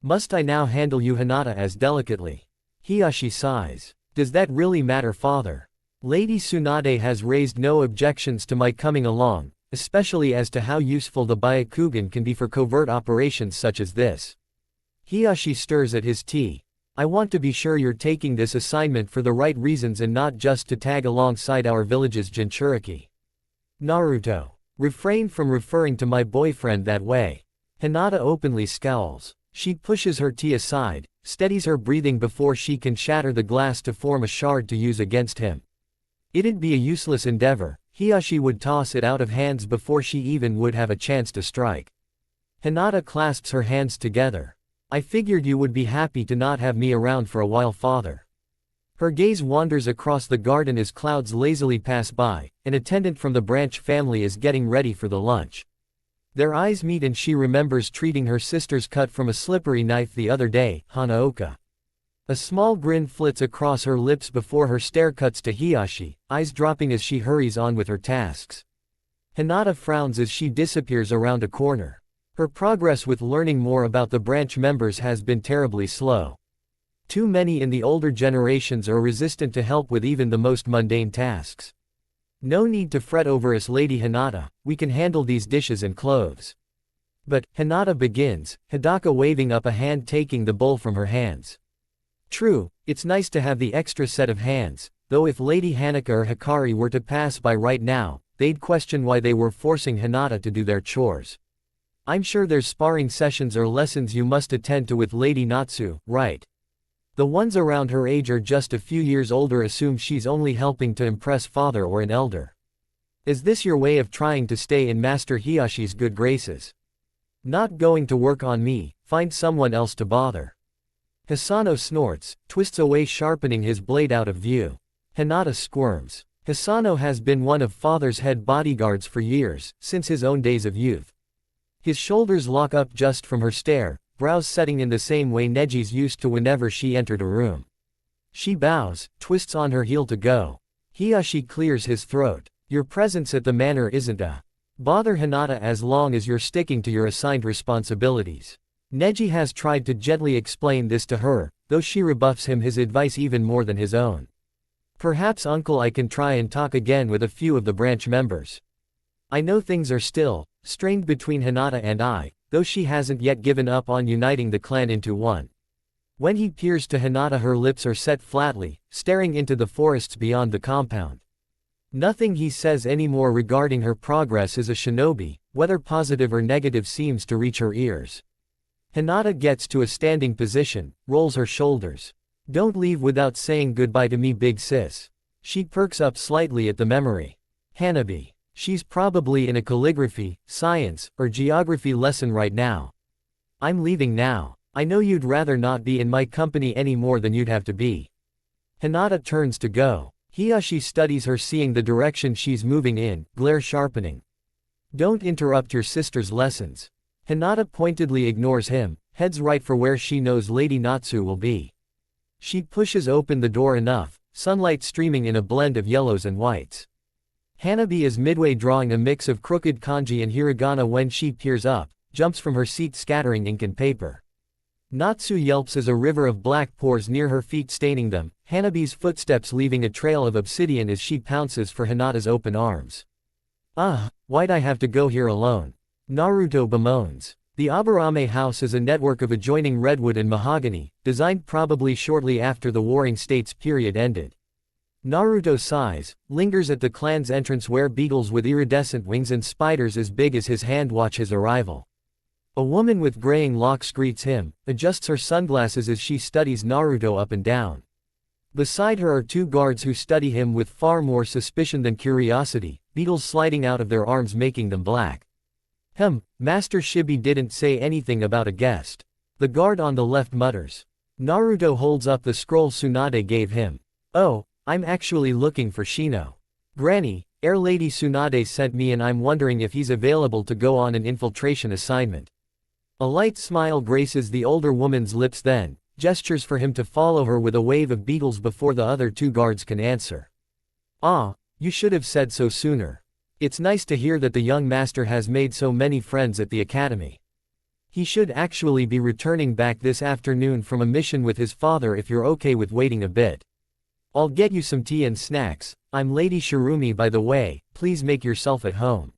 Must I now handle you, Hinata as delicately? Hiyashi sighs. Does that really matter, father? Lady Tsunade has raised no objections to my coming along, especially as to how useful the Byakugan can be for covert operations such as this. Hiyashi stirs at his tea. I want to be sure you're taking this assignment for the right reasons and not just to tag alongside our village's Jinchuriki. Naruto. Refrain from referring to my boyfriend that way. Hinata openly scowls. She pushes her tea aside, steadies her breathing before she can shatter the glass to form a shard to use against him. It'd be a useless endeavor. Hiyashi would toss it out of hands before she even would have a chance to strike. Hinata clasps her hands together. I figured you would be happy to not have me around for a while, father. Her gaze wanders across the garden as clouds lazily pass by. An attendant from the branch family is getting ready for the lunch. Their eyes meet and she remembers treating her sister's cut from a slippery knife the other day, Hanaoka. A small grin flits across her lips before her stare cuts to Hiyashi, eyes dropping as she hurries on with her tasks. Hinata frowns as she disappears around a corner. Her progress with learning more about the branch members has been terribly slow. Too many in the older generations are resistant to help with even the most mundane tasks. No need to fret over us, Lady Hinata, we can handle these dishes and clothes. But, Hinata begins, Hidaka waving up a hand taking the bowl from her hands. True, it's nice to have the extra set of hands, though if Lady Hanaka or Hikari were to pass by right now, they'd question why they were forcing Hinata to do their chores. I'm sure there's sparring sessions or lessons you must attend to with Lady Natsu, right? The ones around her age are just a few years older, assume she's only helping to impress father or an elder. Is this your way of trying to stay in Master Hiyashi's good graces? Not going to work on me, find someone else to bother. Hisano snorts, twists away, sharpening his blade out of view. Hinata squirms. Hisano has been one of father's head bodyguards for years, since his own days of youth. His shoulders lock up just from her stare, brows setting in the same way Neji's used to whenever she entered a room. She bows, twists on her heel to go. Hiyashi clears his throat. Your presence at the manor isn't a bother, Hinata, as long as you're sticking to your assigned responsibilities. Neji has tried to gently explain this to her, though she rebuffs his advice even more than his own. Perhaps uncle, I can try and talk again with a few of the branch members. I know things are still strained between Hinata and I, though she hasn't yet given up on uniting the clan into one. When he peers to Hinata, her lips are set flatly, staring into the forests beyond the compound. Nothing he says anymore regarding her progress as a shinobi, whether positive or negative, seems to reach her ears. Hinata gets to a standing position, rolls her shoulders. Don't leave without saying goodbye to me, big sis. She perks up slightly at the memory. Hanabi. She's probably in a calligraphy, science, or geography lesson right now. I'm leaving now. I know you'd rather not be in my company any more than you'd have to be. Hinata turns to go. Hiyashi studies her, seeing the direction she's moving in, glare sharpening. Don't interrupt your sister's lessons. Hinata pointedly ignores him, heads right for where she knows Lady Natsu will be. She pushes open the door enough, sunlight streaming in a blend of yellows and whites. Hanabi is midway drawing a mix of crooked kanji and hiragana when she peers up, jumps from her seat scattering ink and paper. Natsu yelps as a river of black pours near her feet, staining them, Hanabi's footsteps leaving a trail of obsidian as she pounces for Hinata's open arms. Why'd I have to go here alone? Naruto bemoans. The Aburame house is a network of adjoining redwood and mahogany, designed probably shortly after the Warring States period ended. Naruto sighs, lingers at the clan's entrance where beetles with iridescent wings and spiders as big as his hand watch his arrival. A woman with graying locks greets him, adjusts her sunglasses as she studies Naruto up and down. Beside her are two guards who study him with far more suspicion than curiosity, beetles sliding out of their arms making them black. Master Shibi didn't say anything about a guest. The guard on the left mutters. Naruto holds up the scroll Tsunade gave him. Oh, I'm actually looking for Shino. Granny, Air Lady Tsunade sent me and I'm wondering if he's available to go on an infiltration assignment. A light smile graces the older woman's lips, then gestures for him to follow her with a wave of beetles before the other two guards can answer. You should have said so sooner. It's nice to hear that the young master has made so many friends at the academy. He should actually be returning back this afternoon from a mission with his father if you're okay with waiting a bit. I'll get you some tea and snacks. I'm Lady Shirumi, by the way, please make yourself at home.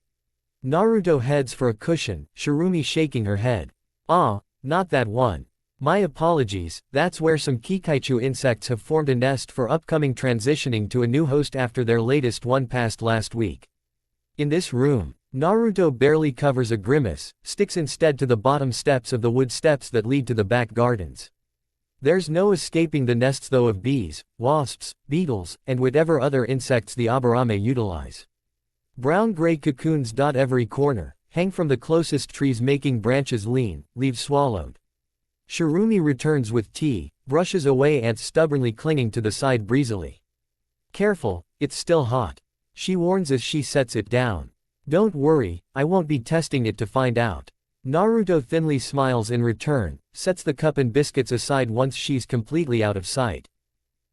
Naruto heads for a cushion, Shirumi shaking her head. Not that one. My apologies, that's where some Kikaichu insects have formed a nest for upcoming transitioning to a new host after their latest one passed last week. In this room, Naruto barely covers a grimace, sticks instead to the bottom steps of the wood steps that lead to the back gardens. There's no escaping the nests though of bees, wasps, beetles, and whatever other insects the Aburame utilize. Brown-gray cocoons dot every corner, hang from the closest trees making branches lean, leaves swallowed. Shirumi returns with tea, brushes away ants stubbornly clinging to the side breezily. Careful, it's still hot. She warns as she sets it down. Don't worry, I won't be testing it to find out. Naruto thinly smiles in return, sets the cup and biscuits aside once she's completely out of sight.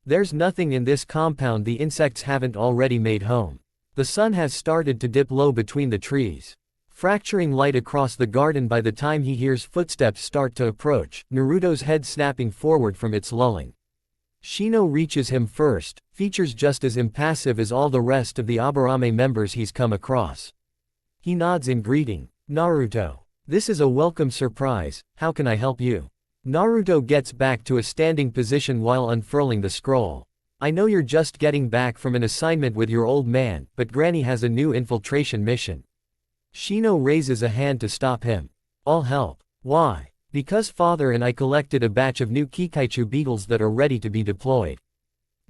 There's nothing in this compound the insects haven't already made home. The sun has started to dip low between the trees, fracturing light across the garden by the time he hears footsteps start to approach, Naruto's head snapping forward from its lulling. Shino reaches him first, features just as impassive as all the rest of the Aburame members he's come across. He nods in greeting. Naruto. This is a welcome surprise, how can I help you? Naruto gets back to a standing position while unfurling the scroll. I know you're just getting back from an assignment with your old man, but Granny has a new infiltration mission. Shino raises a hand to stop him. I'll help. Why? Because father and I collected a batch of new Kikaichu beetles that are ready to be deployed.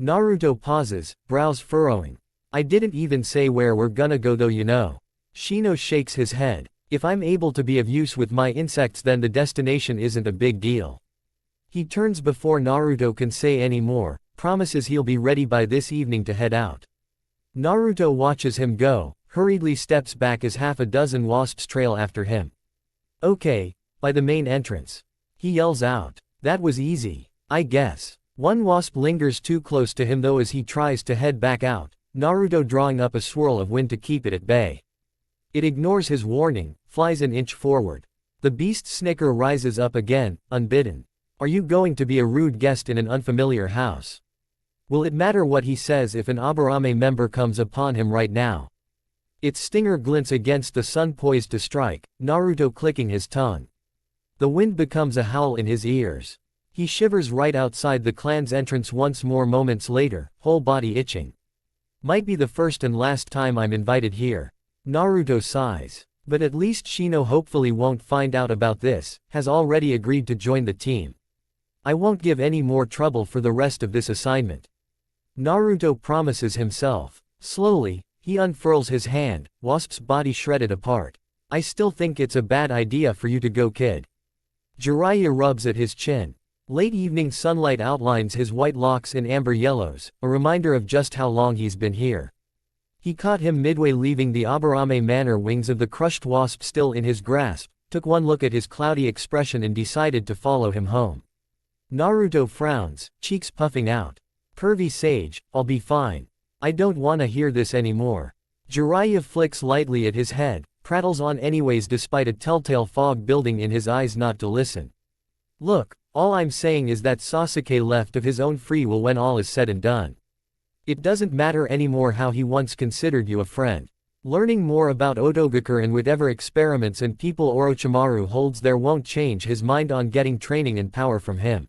Naruto pauses, brows furrowing. I didn't even say where we're gonna go though, you know. Shino shakes his head. If I'm able to be of use with my insects then the destination isn't a big deal. He turns before Naruto can say any more, promises he'll be ready by this evening to head out. Naruto watches him go, hurriedly steps back as half a dozen wasps trail after him. Okay, by the main entrance. He yells out. That was easy, I guess. One wasp lingers too close to him though as he tries to head back out, Naruto drawing up a swirl of wind to keep it at bay. It ignores his warning, flies an inch forward. The beast's snicker rises up again, unbidden. Are you going to be a rude guest in an unfamiliar house? Will it matter what he says if an Aburame member comes upon him right now? Its stinger glints against the sun poised to strike, Naruto clicking his tongue. The wind becomes a howl in his ears. He shivers right outside the clan's entrance once more moments later, whole body itching. Might be the first and last time I'm invited here. Naruto sighs. But at least Shino hopefully won't find out about this, has already agreed to join the team. I won't give any more trouble for the rest of this assignment. Naruto promises himself. Slowly, he unfurls his hand, wasp's body shredded apart. I still think it's a bad idea for you to go, kid. Jiraiya rubs at his chin. Late evening sunlight outlines his white locks in amber yellows, a reminder of just how long he's been here. He caught him midway leaving the Aburame manor, wings of the crushed wasp still in his grasp, took one look at his cloudy expression and decided to follow him home. Naruto frowns, cheeks puffing out. Pervy sage, I'll be fine. I don't wanna hear this anymore. Jiraiya flicks lightly at his head, prattles on anyways despite a telltale fog building in his eyes not to listen. Look, all I'm saying is that Sasuke left of his own free will when all is said and done. It doesn't matter anymore how he once considered you a friend. Learning more about Otogakur and whatever experiments and people Orochimaru holds there won't change his mind on getting training and power from him.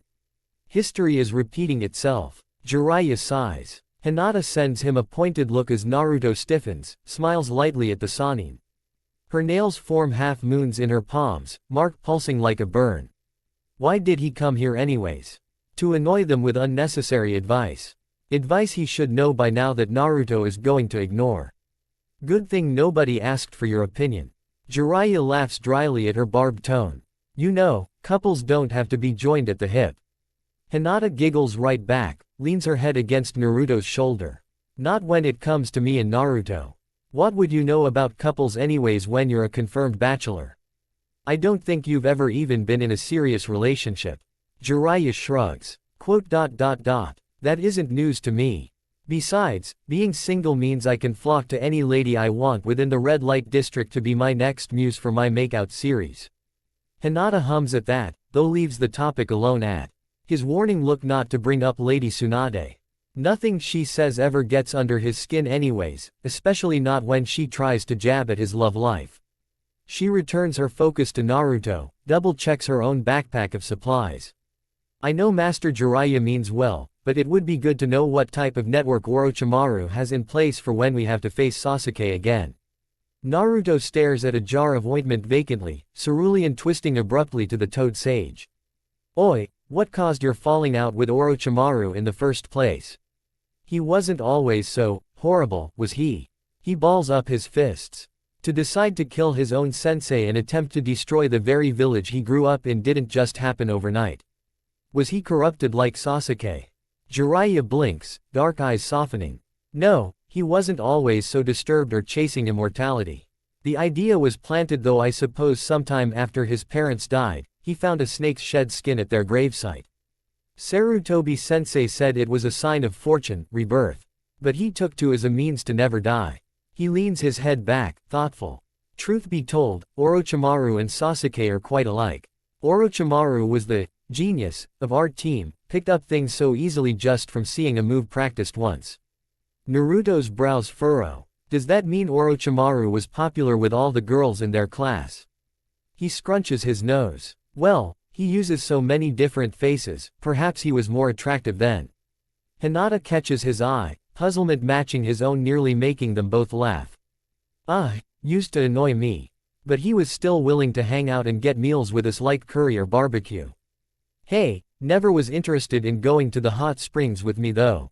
History is repeating itself. Jiraiya sighs. Hinata sends him a pointed look as Naruto stiffens, smiles lightly at the Sannin. Her nails form half moons in her palms, mark pulsing like a burn. Why did he come here anyways? To annoy them with unnecessary advice. Advice he should know by now that Naruto is going to ignore. Good thing nobody asked for your opinion. Jiraiya laughs dryly at her barbed tone. You know, couples don't have to be joined at the hip. Hinata giggles right back, leans her head against Naruto's shoulder. Not when it comes to me and Naruto. What would you know about couples anyways when you're a confirmed bachelor? I don't think you've ever even been in a serious relationship. Jiraiya shrugs. That isn't news to me. Besides, being single means I can flock to any lady I want within the red light district to be my next muse for my makeout series. Hinata hums at that, though leaves the topic alone at his warning look not to bring up Lady Tsunade. Nothing she says ever gets under his skin anyways, especially not when she tries to jab at his love life. She returns her focus to Naruto, double-checks her own backpack of supplies. I know Master Jiraiya means well, but it would be good to know what type of network Orochimaru has in place for when we have to face Sasuke again. Naruto stares at a jar of ointment vacantly, cerulean twisting abruptly to the toad sage. Oi, what caused your falling out with Orochimaru in the first place? He wasn't always so horrible, was he? He balls up his fists. To decide to kill his own sensei and attempt to destroy the very village he grew up in didn't just happen overnight. Was he corrupted like Sasuke? Jiraiya blinks, dark eyes softening. No, he wasn't always so disturbed or chasing immortality. The idea was planted, though I suppose sometime after his parents died, he found a snake's shed skin at their gravesite. Sarutobi-sensei said it was a sign of fortune, rebirth. But he took to as a means to never die. He leans his head back, thoughtful. Truth be told, Orochimaru and Sasuke are quite alike. Orochimaru was the genius of our team, picked up things so easily just from seeing a move practiced once. Naruto's brows furrow. Does that mean Orochimaru was popular with all the girls in their class? He scrunches his nose. Well, he uses so many different faces, perhaps he was more attractive then. Hinata catches his eye, puzzlement matching his own, nearly making them both laugh. Used to annoy me. But he was still willing to hang out and get meals with us like curry or barbecue. Hey, never was interested in going to the hot springs with me though.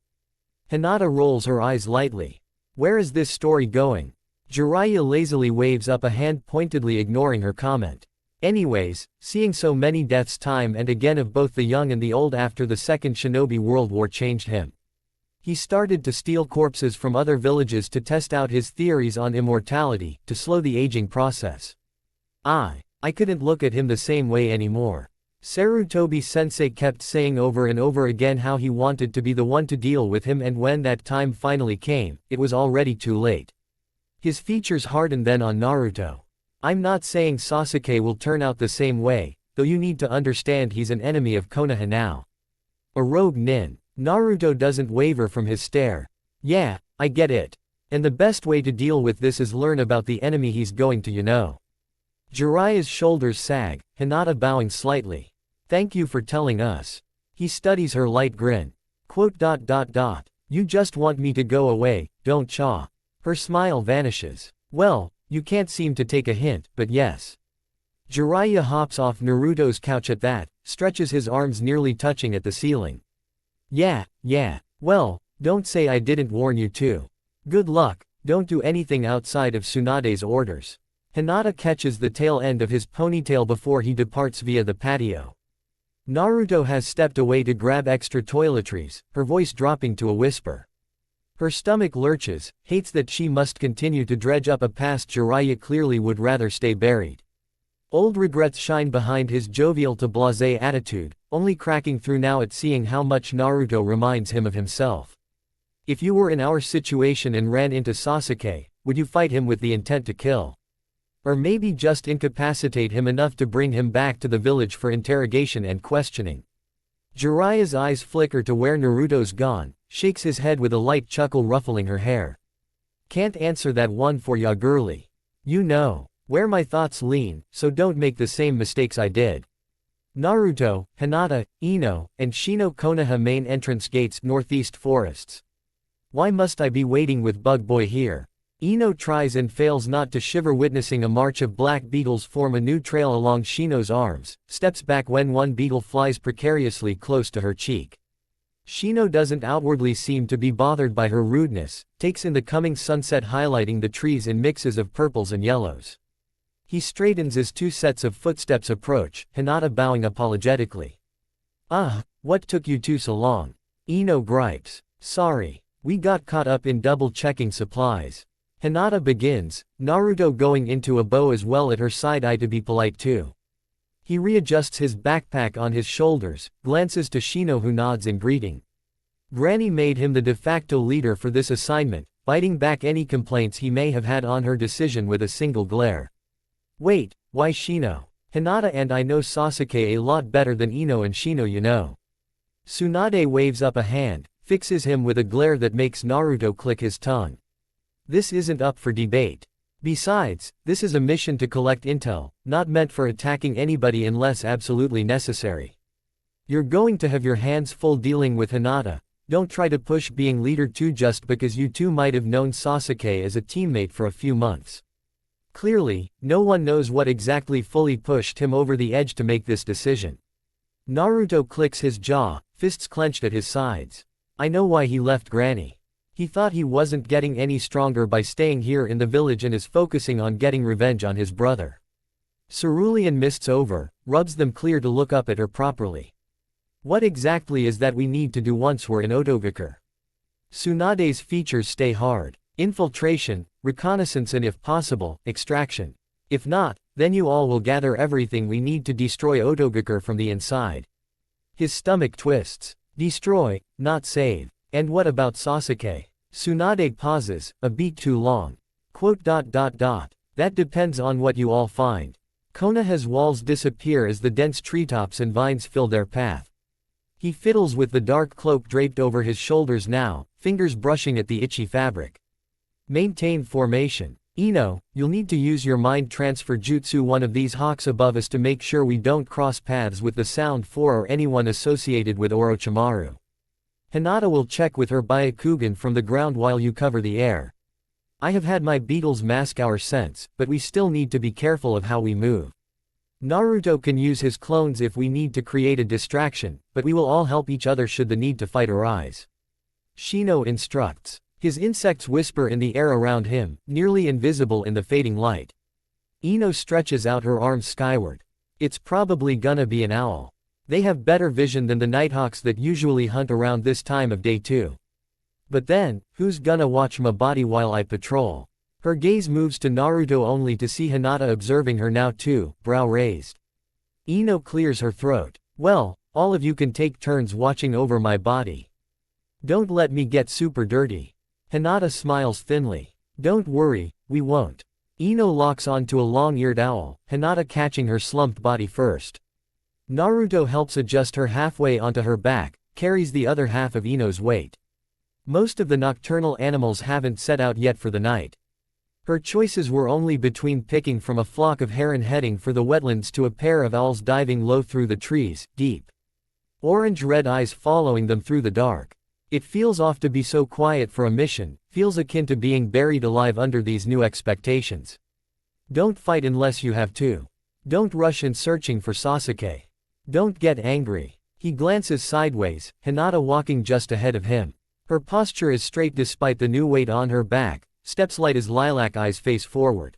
Hinata rolls her eyes lightly. Where is this story going? Jiraiya lazily waves up a hand, pointedly ignoring her comment. Anyways, seeing so many deaths time and again of both the young and the old after the Second Shinobi World War changed him. He started to steal corpses from other villages to test out his theories on immortality, to slow the aging process. I couldn't look at him the same way anymore. Sarutobi-sensei kept saying over and over again how he wanted to be the one to deal with him, and when that time finally came, it was already too late. His features hardened then on Naruto. I'm not saying Sasuke will turn out the same way, though you need to understand he's an enemy of Konoha now. A rogue nin. Naruto doesn't waver from his stare. Yeah, I get it. And the best way to deal with this is learn about the enemy he's going to. Jiraiya's shoulders sag, Hinata bowing slightly. Thank you for telling us. He studies her light grin. You just want me to go away, don't ya? Her smile vanishes. Well, you can't seem to take a hint, but yes. Jiraiya hops off Naruto's couch at that, stretches his arms nearly touching at the ceiling. Yeah. Well, don't say I didn't warn you too. Good luck, don't do anything outside of Tsunade's orders. Hinata catches the tail end of his ponytail before he departs via the patio. Naruto has stepped away to grab extra toiletries, her voice dropping to a whisper. Her stomach lurches, hates that she must continue to dredge up a past Jiraiya clearly would rather stay buried. Old regrets shine behind his jovial to blasé attitude, only cracking through now at seeing how much Naruto reminds him of himself. If you were in our situation and ran into Sasuke, would you fight him with the intent to kill? Or maybe just incapacitate him enough to bring him back to the village for interrogation and questioning? Jiraiya's eyes flicker to where Naruto's gone, shakes his head with a light chuckle ruffling her hair. Can't answer that one for ya girly. You know where my thoughts lean, so don't make the same mistakes I did. Naruto, Hinata, Ino, and Shino Konoha main entrance gates, northeast forests. Why must I be waiting with Bug Boy here? Ino tries and fails not to shiver witnessing a march of black beetles form a new trail along Shino's arms, steps back when one beetle flies precariously close to her cheek. Shino doesn't outwardly seem to be bothered by her rudeness, takes in the coming sunset highlighting the trees in mixes of purples and yellows. He straightens as two sets of footsteps approach, Hinata bowing apologetically. What took you two so long? Ino gripes. Sorry, we got caught up in double-checking supplies. Hinata begins, Naruto going into a bow as well at her side to be polite too. He readjusts his backpack on his shoulders, glances to Shino who nods in greeting. Granny made him the de facto leader for this assignment, biting back any complaints he may have had on her decision with a single glare. Wait, why Shino? Hinata and I know Sasuke a lot better than Ino and Shino. Tsunade waves up a hand, fixes him with a glare that makes Naruto click his tongue. This isn't up for debate. Besides, this is a mission to collect intel, not meant for attacking anybody unless absolutely necessary. You're going to have your hands full dealing with Hinata. Don't try to push being leader too just because you two might have known Sasuke as a teammate for a few months. Clearly, no one knows what exactly fully pushed him over the edge to make this decision. Naruto clicks his jaw, fists clenched at his sides. I know why he left Granny. He thought he wasn't getting any stronger by staying here in the village and is focusing on getting revenge on his brother. Cerulean mists over, rubs them clear to look up at her properly. What exactly is that we need to do once we're in Otogakure? Tsunade's features stay hard. Infiltration, reconnaissance and if possible, extraction. If not, then you all will gather everything we need to destroy Otogakure from the inside. His stomach twists. Destroy, not save. And what about Sasuke? Tsunade pauses, a beat too long. That depends on what you all find. Konoha's walls disappear as the dense treetops and vines fill their path. He fiddles with the dark cloak draped over his shoulders now, fingers brushing at the itchy fabric. Maintain formation. Ino, you'll need to use your mind transfer jutsu one of these hawks above us to make sure we don't cross paths with the Sound 4 or anyone associated with Orochimaru. Hinata will check with her Byakugan from the ground while you cover the air. I have had my beetles mask our sense, but we still need to be careful of how we move. Naruto can use his clones if we need to create a distraction, but we will all help each other should the need to fight arise. Shino instructs. His insects whisper in the air around him, nearly invisible in the fading light. Ino stretches out her arms skyward. It's probably gonna be an owl. They have better vision than the nighthawks that usually hunt around this time of day too. But then, who's gonna watch my body while I patrol? Her gaze moves to Naruto only to see Hinata observing her now too, brow raised. Ino clears her throat. Well, all of you can take turns watching over my body. Don't let me get super dirty. Hinata smiles thinly. Don't worry, we won't. Ino locks onto a long-eared owl, Hinata catching her slumped body first. Naruto helps adjust her halfway onto her back, carries the other half of Ino's weight. Most of the nocturnal animals haven't set out yet for the night. Her choices were only between picking from a flock of heron heading for the wetlands to a pair of owls diving low through the trees, deep. Orange-red eyes following them through the dark. It feels off to be so quiet for a mission, feels akin to being buried alive under these new expectations. Don't fight unless you have to. Don't rush in searching for Sasuke. Don't get angry. He glances sideways, Hinata walking just ahead of him. Her posture is straight despite the new weight on her back. Steps light as lilac eyes face forward.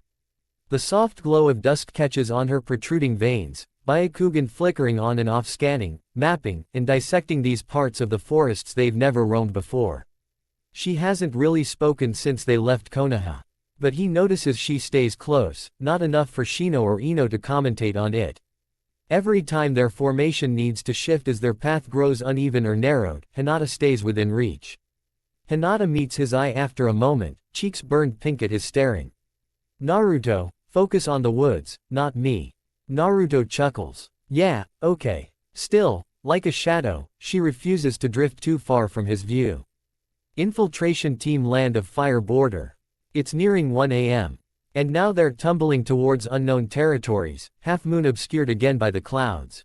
The soft glow of dusk catches on her protruding veins, Byakugan flickering on and off scanning, mapping, and dissecting these parts of the forests they've never roamed before. She hasn't really spoken since they left Konoha. But he notices she stays close, not enough for Shino or Ino to commentate on it. Every time their formation needs to shift as their path grows uneven or narrowed, Hinata stays within reach. Hinata meets his eye after a moment, cheeks burned pink at his staring. Naruto, focus on the woods, not me. Naruto chuckles. Yeah, okay. Still, like a shadow, she refuses to drift too far from his view. Infiltration team land of fire border. It's nearing 1 a.m. And now they're tumbling towards unknown territories, half-moon obscured again by the clouds.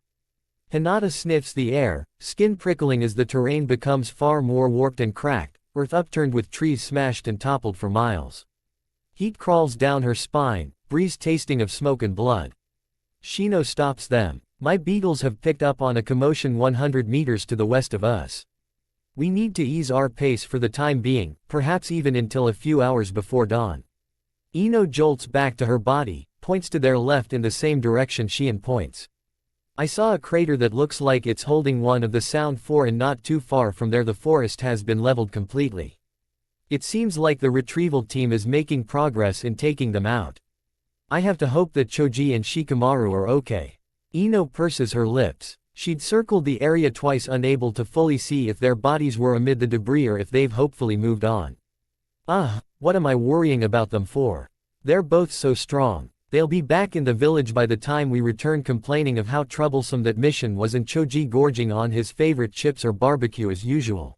Hinata sniffs the air, skin prickling as the terrain becomes far more warped and cracked, earth upturned with trees smashed and toppled for miles. Heat crawls down her spine, breeze tasting of smoke and blood. Shino stops them. My beetles have picked up on a commotion 100 meters to the west of us. We need to ease our pace for the time being, perhaps even until a few hours before dawn. Ino jolts back to her body, points to their left in the same direction Shion points. I saw a crater that looks like it's holding one of the Sound 4 and not too far from there the forest has been leveled completely. It seems like the retrieval team is making progress in taking them out. I have to hope that Choji and Shikamaru are okay. Ino purses her lips. She'd circled the area twice unable to fully see if their bodies were amid the debris or if they've hopefully moved on. What am I worrying about them for? They're both so strong. They'll be back in the village by the time we return complaining of how troublesome that mission was and Choji gorging on his favorite chips or barbecue as usual.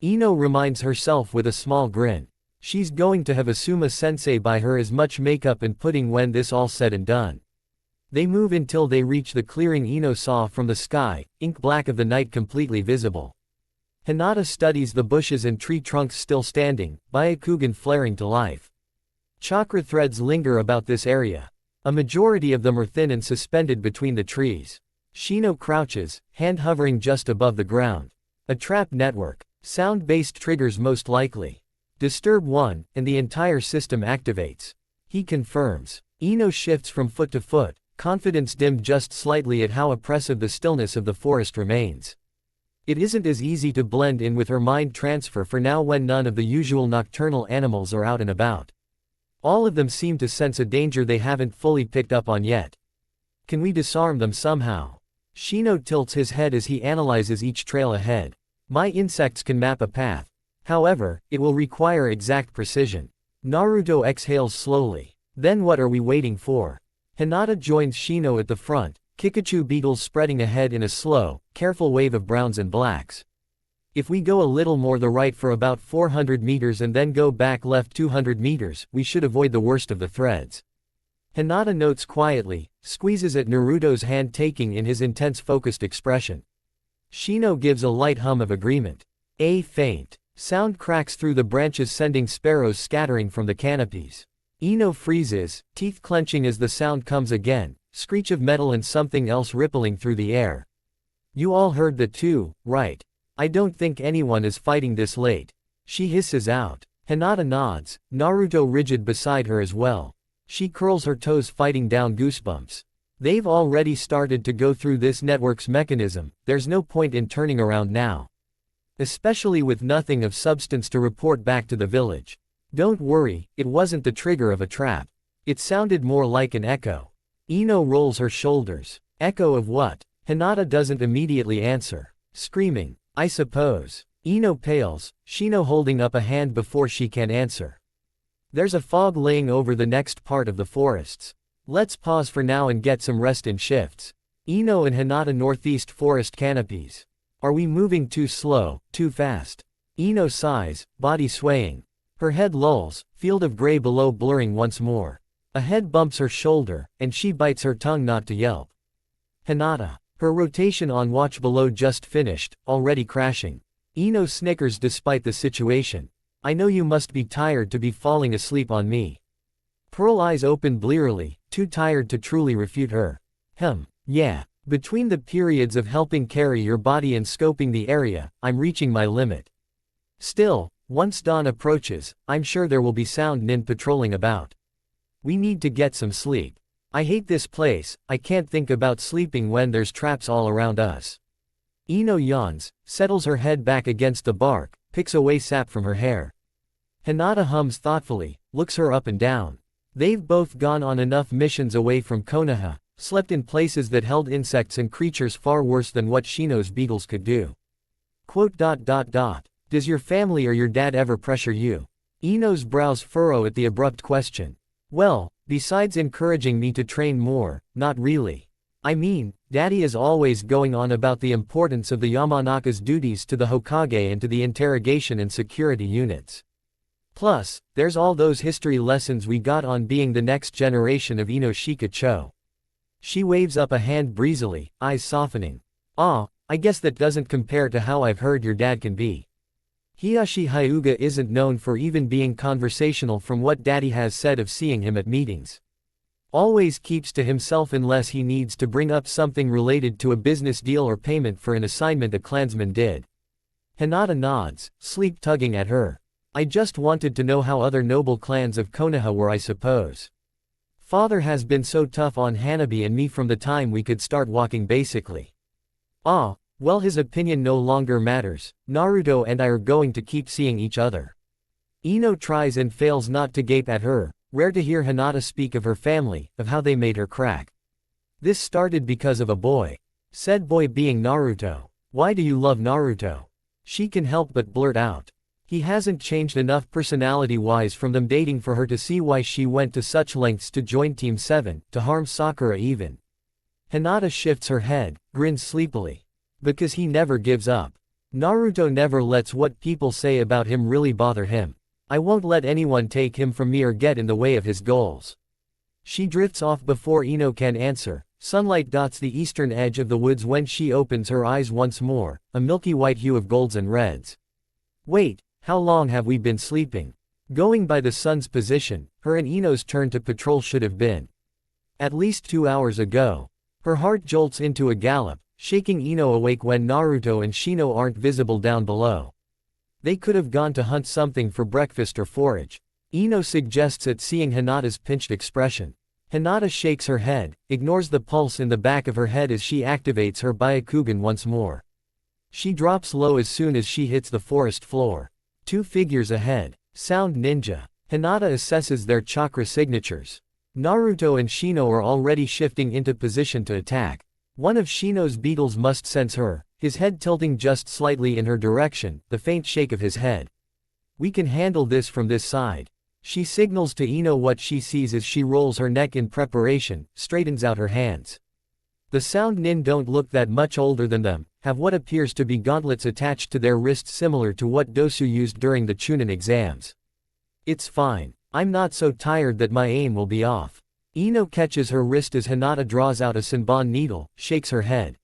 Ino reminds herself with a small grin. She's going to have Asuma-sensei buy her as much makeup and pudding when this all said and done. They move until they reach the clearing Ino saw from the sky, ink black of the night completely visible. Hinata studies the bushes and tree trunks still standing, Byakugan flaring to life. Chakra threads linger about this area. A majority of them are thin and suspended between the trees. Shino crouches, hand hovering just above the ground. A trap network. Sound-based triggers most likely. Disturb 1, and the entire system activates. He confirms. Ino shifts from foot to foot, confidence dimmed just slightly at how oppressive the stillness of the forest remains. It isn't as easy to blend in with her mind transfer for now when none of the usual nocturnal animals are out and about. All of them seem to sense a danger they haven't fully picked up on yet. Can we disarm them somehow? Shino tilts his head as he analyzes each trail ahead. My insects can map a path. However, it will require exact precision. Naruto exhales slowly. Then what are we waiting for? Hinata joins Shino at the front, Kikachu beetles spreading ahead in a slow, careful wave of browns and blacks. If we go a little more the right for about 400 meters and then go back left 200 meters, we should avoid the worst of the threads. Hinata notes quietly, squeezes at Naruto's hand taking in his intense focused expression. Shino gives a light hum of agreement. A faint sound cracks through the branches sending sparrows scattering from the canopies. Ino freezes, teeth clenching as the sound comes again, screech of metal and something else rippling through the air. You all heard that too, right? I don't think anyone is fighting this late. She hisses out. Hinata nods, Naruto rigid beside her as well. She curls her toes fighting down goosebumps. They've already started to go through this network's mechanism, there's no point in turning around now. Especially with nothing of substance to report back to the village. Don't worry, it wasn't the trigger of a trap. It sounded more like an echo. Ino rolls her shoulders. Echo of what? Hinata doesn't immediately answer. Screaming, I suppose. Ino pales, Shino holding up a hand before she can answer. There's a fog laying over the next part of the forests. Let's pause for now and get some rest in shifts. Ino and Hinata northeast forest canopies. Are we moving too slow, too fast? Ino sighs, body swaying. Her head lulls, field of gray below blurring once more. A head bumps her shoulder, and she bites her tongue not to yelp. Hinata. Her rotation on watch below just finished, already crashing. Ino snickers despite the situation. I know you must be tired to be falling asleep on me. Pearl eyes open blearily, too tired to truly refute her. Yeah. Between the periods of helping carry your body and scoping the area, I'm reaching my limit. Still, once dawn approaches, I'm sure there will be sound nin patrolling about. We need to get some sleep. I hate this place, I can't think about sleeping when there's traps all around us. Ino yawns, settles her head back against the bark, picks away sap from her hair. Hinata hums thoughtfully, looks her up and down. They've both gone on enough missions away from Konoha, slept in places that held insects and creatures far worse than what Shino's beetles could do. Does your family or your dad ever pressure you? Ino's brows furrow at the abrupt question. Well, besides encouraging me to train more, not really. I mean, Daddy is always going on about the importance of the Yamanaka's duties to the Hokage and to the interrogation and security units. Plus, there's all those history lessons we got on being the next generation of Ino Shikacho. She waves up a hand breezily, eyes softening. I guess that doesn't compare to how I've heard your dad can be. Hiyashi Hyuga isn't known for even being conversational from what Daddy has said of seeing him at meetings. Always keeps to himself unless he needs to bring up something related to a business deal or payment for an assignment a clansman did. Hinata nods, sleep tugging at her. I just wanted to know how other noble clans of Konoha were, I suppose. Father has been so tough on Hanabi and me from the time we could start walking basically. Well, his opinion no longer matters. Naruto and I are going to keep seeing each other. Ino tries and fails not to gape at her, rare to hear Hinata speak of her family, of how they made her crack. This started because of a boy. Said boy being Naruto. Why do you love Naruto? She can help but blurt out. He hasn't changed enough personality-wise from them dating for her to see why she went to such lengths to join Team 7, to harm Sakura even. Hinata shifts her head, grins sleepily. Because he never gives up. Naruto never lets what people say about him really bother him. I won't let anyone take him from me or get in the way of his goals. She drifts off before Ino can answer. Sunlight dots the eastern edge of the woods when she opens her eyes once more, a milky white hue of golds and reds. Wait, how long have we been sleeping? Going by the sun's position, her and Ino's turn to patrol should have been at least 2 hours ago. Her heart jolts into a gallop, shaking Ino awake when Naruto and Shino aren't visible down below. They could have gone to hunt something for breakfast or forage. Ino suggests it, seeing Hinata's pinched expression. Hinata shakes her head, ignores the pulse in the back of her head as she activates her Byakugan once more. She drops low as soon as she hits the forest floor. 2 figures ahead. Sound ninja. Hinata assesses their chakra signatures. Naruto and Shino are already shifting into position to attack. One of Shino's beetles must sense her, his head tilting just slightly in her direction, the faint shake of his head. We can handle this from this side. She signals to Ino what she sees as she rolls her neck in preparation, straightens out her hands. The sound nin don't look that much older than them, have what appears to be gauntlets attached to their wrists similar to what Dosu used during the Chunin exams. It's fine. I'm not so tired that my aim will be off. Ino catches her wrist as Hinata draws out a Senbon needle, shakes her head.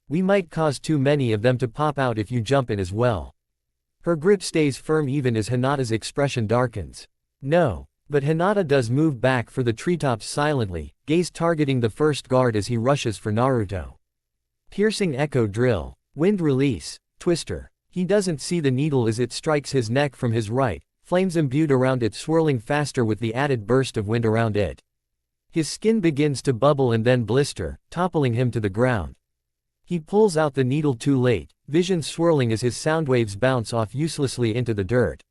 We might cause too many of them to pop out if you jump in as well. Her grip stays firm even as Hinata's expression darkens. No. But Hinata does move back for the treetops silently, gaze targeting the first guard as he rushes for Naruto. Piercing echo drill. Wind release. Twister. He doesn't see the needle as it strikes his neck from his right, flames imbued around it swirling faster with the added burst of wind around it. His skin begins to bubble and then blister, toppling him to the ground. He pulls out the needle too late, vision swirling as his sound waves bounce off uselessly into the dirt.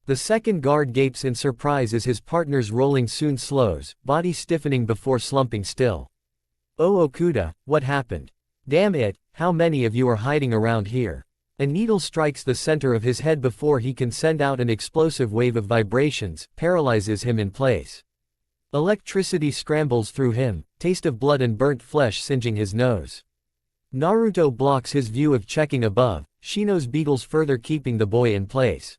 The second guard gapes in surprise as his partner's rolling soon slows, body stiffening before slumping still. Oh Okuda, what happened? Damn it, how many of you are hiding around here? A needle strikes the center of his head before he can send out an explosive wave of vibrations, paralyzes him in place. Electricity scrambles through him, taste of blood and burnt flesh singeing his nose. Naruto blocks his view of checking above, Shino's beetles further keeping the boy in place.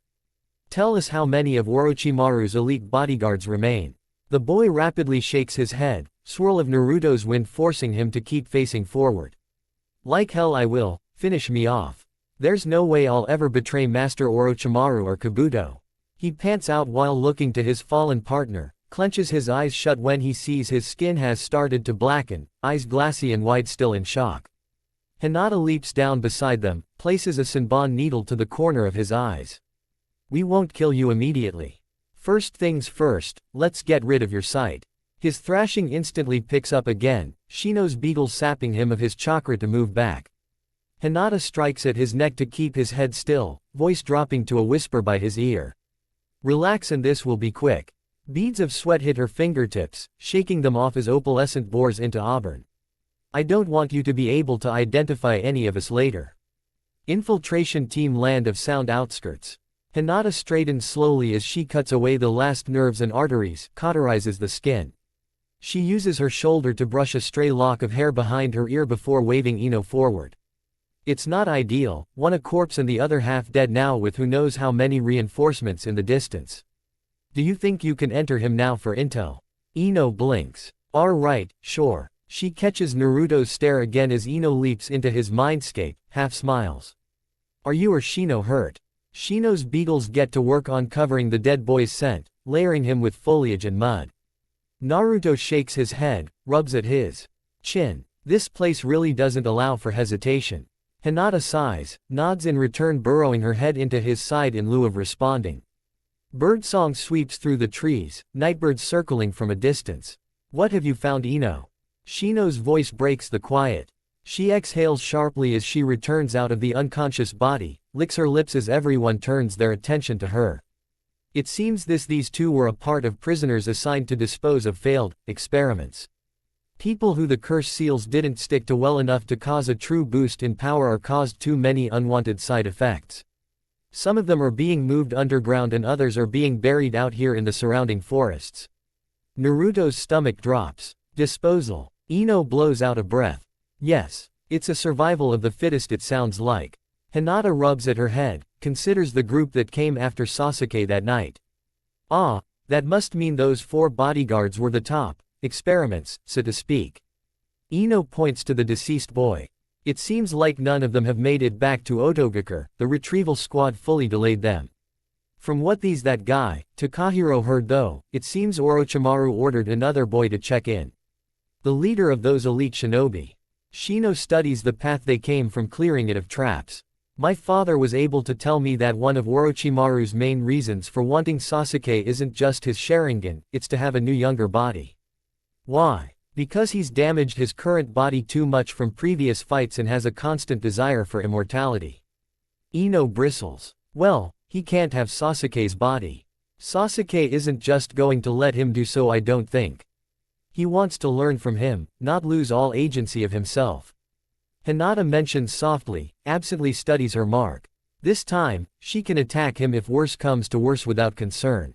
Tell us how many of Orochimaru's elite bodyguards remain. The boy rapidly shakes his head, swirl of Naruto's wind forcing him to keep facing forward. Like hell I will, finish me off. There's no way I'll ever betray Master Orochimaru or Kabuto. He pants out while looking to his fallen partner, clenches his eyes shut when he sees his skin has started to blacken, eyes glassy and wide still in shock. Hinata leaps down beside them, places a Senbon needle to the corner of his eyes. We won't kill you immediately. First things first, let's get rid of your sight. His thrashing instantly picks up again, Shino's beetles sapping him of his chakra to move back. Hinata strikes at his neck to keep his head still, voice dropping to a whisper by his ear. Relax and this will be quick. Beads of sweat hit her fingertips, shaking them off as opalescent bores into auburn. I don't want you to be able to identify any of us later. Infiltration team land of sound outskirts. Hinata straightens slowly as she cuts away the last nerves and arteries, cauterizes the skin. She uses her shoulder to brush a stray lock of hair behind her ear before waving Ino forward. It's not ideal, one a corpse and the other half dead now with who knows how many reinforcements in the distance. Do you think you can enter him now for intel? Ino blinks. Alright, sure. She catches Naruto's stare again as Ino leaps into his mindscape, half smiles. Are you or Shino hurt? Shino's beetles get to work on covering the dead boy's scent, layering him with foliage and mud. Naruto shakes his head, rubs at his chin. This place really doesn't allow for hesitation. Hinata sighs, nods in return, burrowing her head into his side in lieu of responding. Birdsong sweeps through the trees, nightbirds circling from a distance. What have you found, Ino? Shino's voice breaks the quiet. She exhales sharply as she returns out of the unconscious body, licks her lips as everyone turns their attention to her. It seems these two were a part of prisoners assigned to dispose of failed experiments. People who the curse seals didn't stick to well enough to cause a true boost in power or caused too many unwanted side effects. Some of them are being moved underground and others are being buried out here in the surrounding forests. Naruto's stomach drops. Disposal. Ino blows out a breath. Yes. It's a survival of the fittest, it sounds like. Hinata rubs at her head, considers the group that came after Sasuke that night. Ah, that must mean those 4 bodyguards were the top experiments, so to speak. Ino points to the deceased boy. It seems like none of them have made it back to Otogakure, the retrieval squad fully delayed them. From what that guy, Takahiro heard though, it seems Orochimaru ordered another boy to check in. The leader of those elite shinobi. Shino studies the path they came from, clearing it of traps. My father was able to tell me that one of Orochimaru's main reasons for wanting Sasuke isn't just his Sharingan, it's to have a new younger body. Why? Because he's damaged his current body too much from previous fights and has a constant desire for immortality. Ino bristles. Well, he can't have Sasuke's body. Sasuke isn't just going to let him do so, I don't think. He wants to learn from him, not lose all agency of himself. Hinata mentions softly, absently studies her mark. This time, she can attack him if worse comes to worse without concern.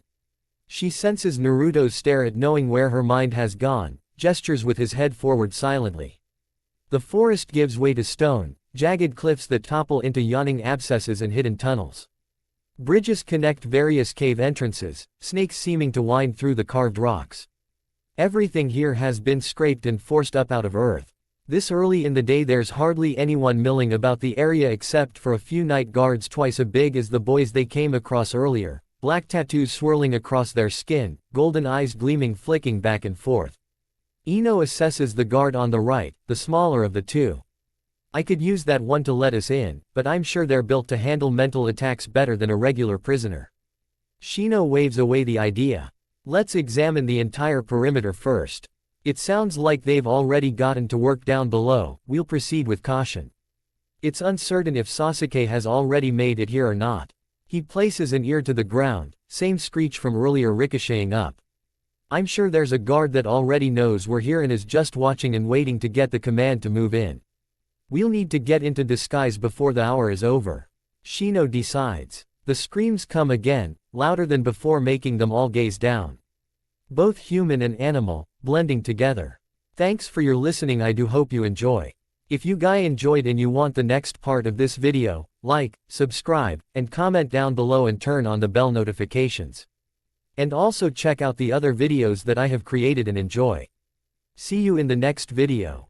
She senses Naruto's stare at knowing where her mind has gone, gestures with his head forward silently. The forest gives way to stone, jagged cliffs that topple into yawning abscesses and hidden tunnels. Bridges connect various cave entrances, snakes seeming to wind through the carved rocks. Everything here has been scraped and forced up out of earth. This early in the day there's hardly anyone milling about the area except for a few night guards twice as big as the boys they came across earlier, black tattoos swirling across their skin, golden eyes gleaming, flicking back and forth. Ino assesses the guard on the right, the smaller of the two. I could use that one to let us in, but I'm sure they're built to handle mental attacks better than a regular prisoner. Shino waves away the idea. Let's examine the entire perimeter first. It sounds like they've already gotten to work down below, we'll proceed with caution. It's uncertain if Sasuke has already made it here or not. He places an ear to the ground, same screech from earlier ricocheting up. I'm sure there's a guard that already knows we're here and is just watching and waiting to get the command to move in. We'll need to get into disguise before the hour is over. Shino decides. The screams come again, louder than before, making them all gaze down. Both human and animal, blending together. Thanks for your listening, I do hope you enjoy. If you guys enjoyed and you want the next part of this video, like, subscribe, and comment down below and turn on the bell notifications. And also check out the other videos that I have created and enjoy. See you in the next video.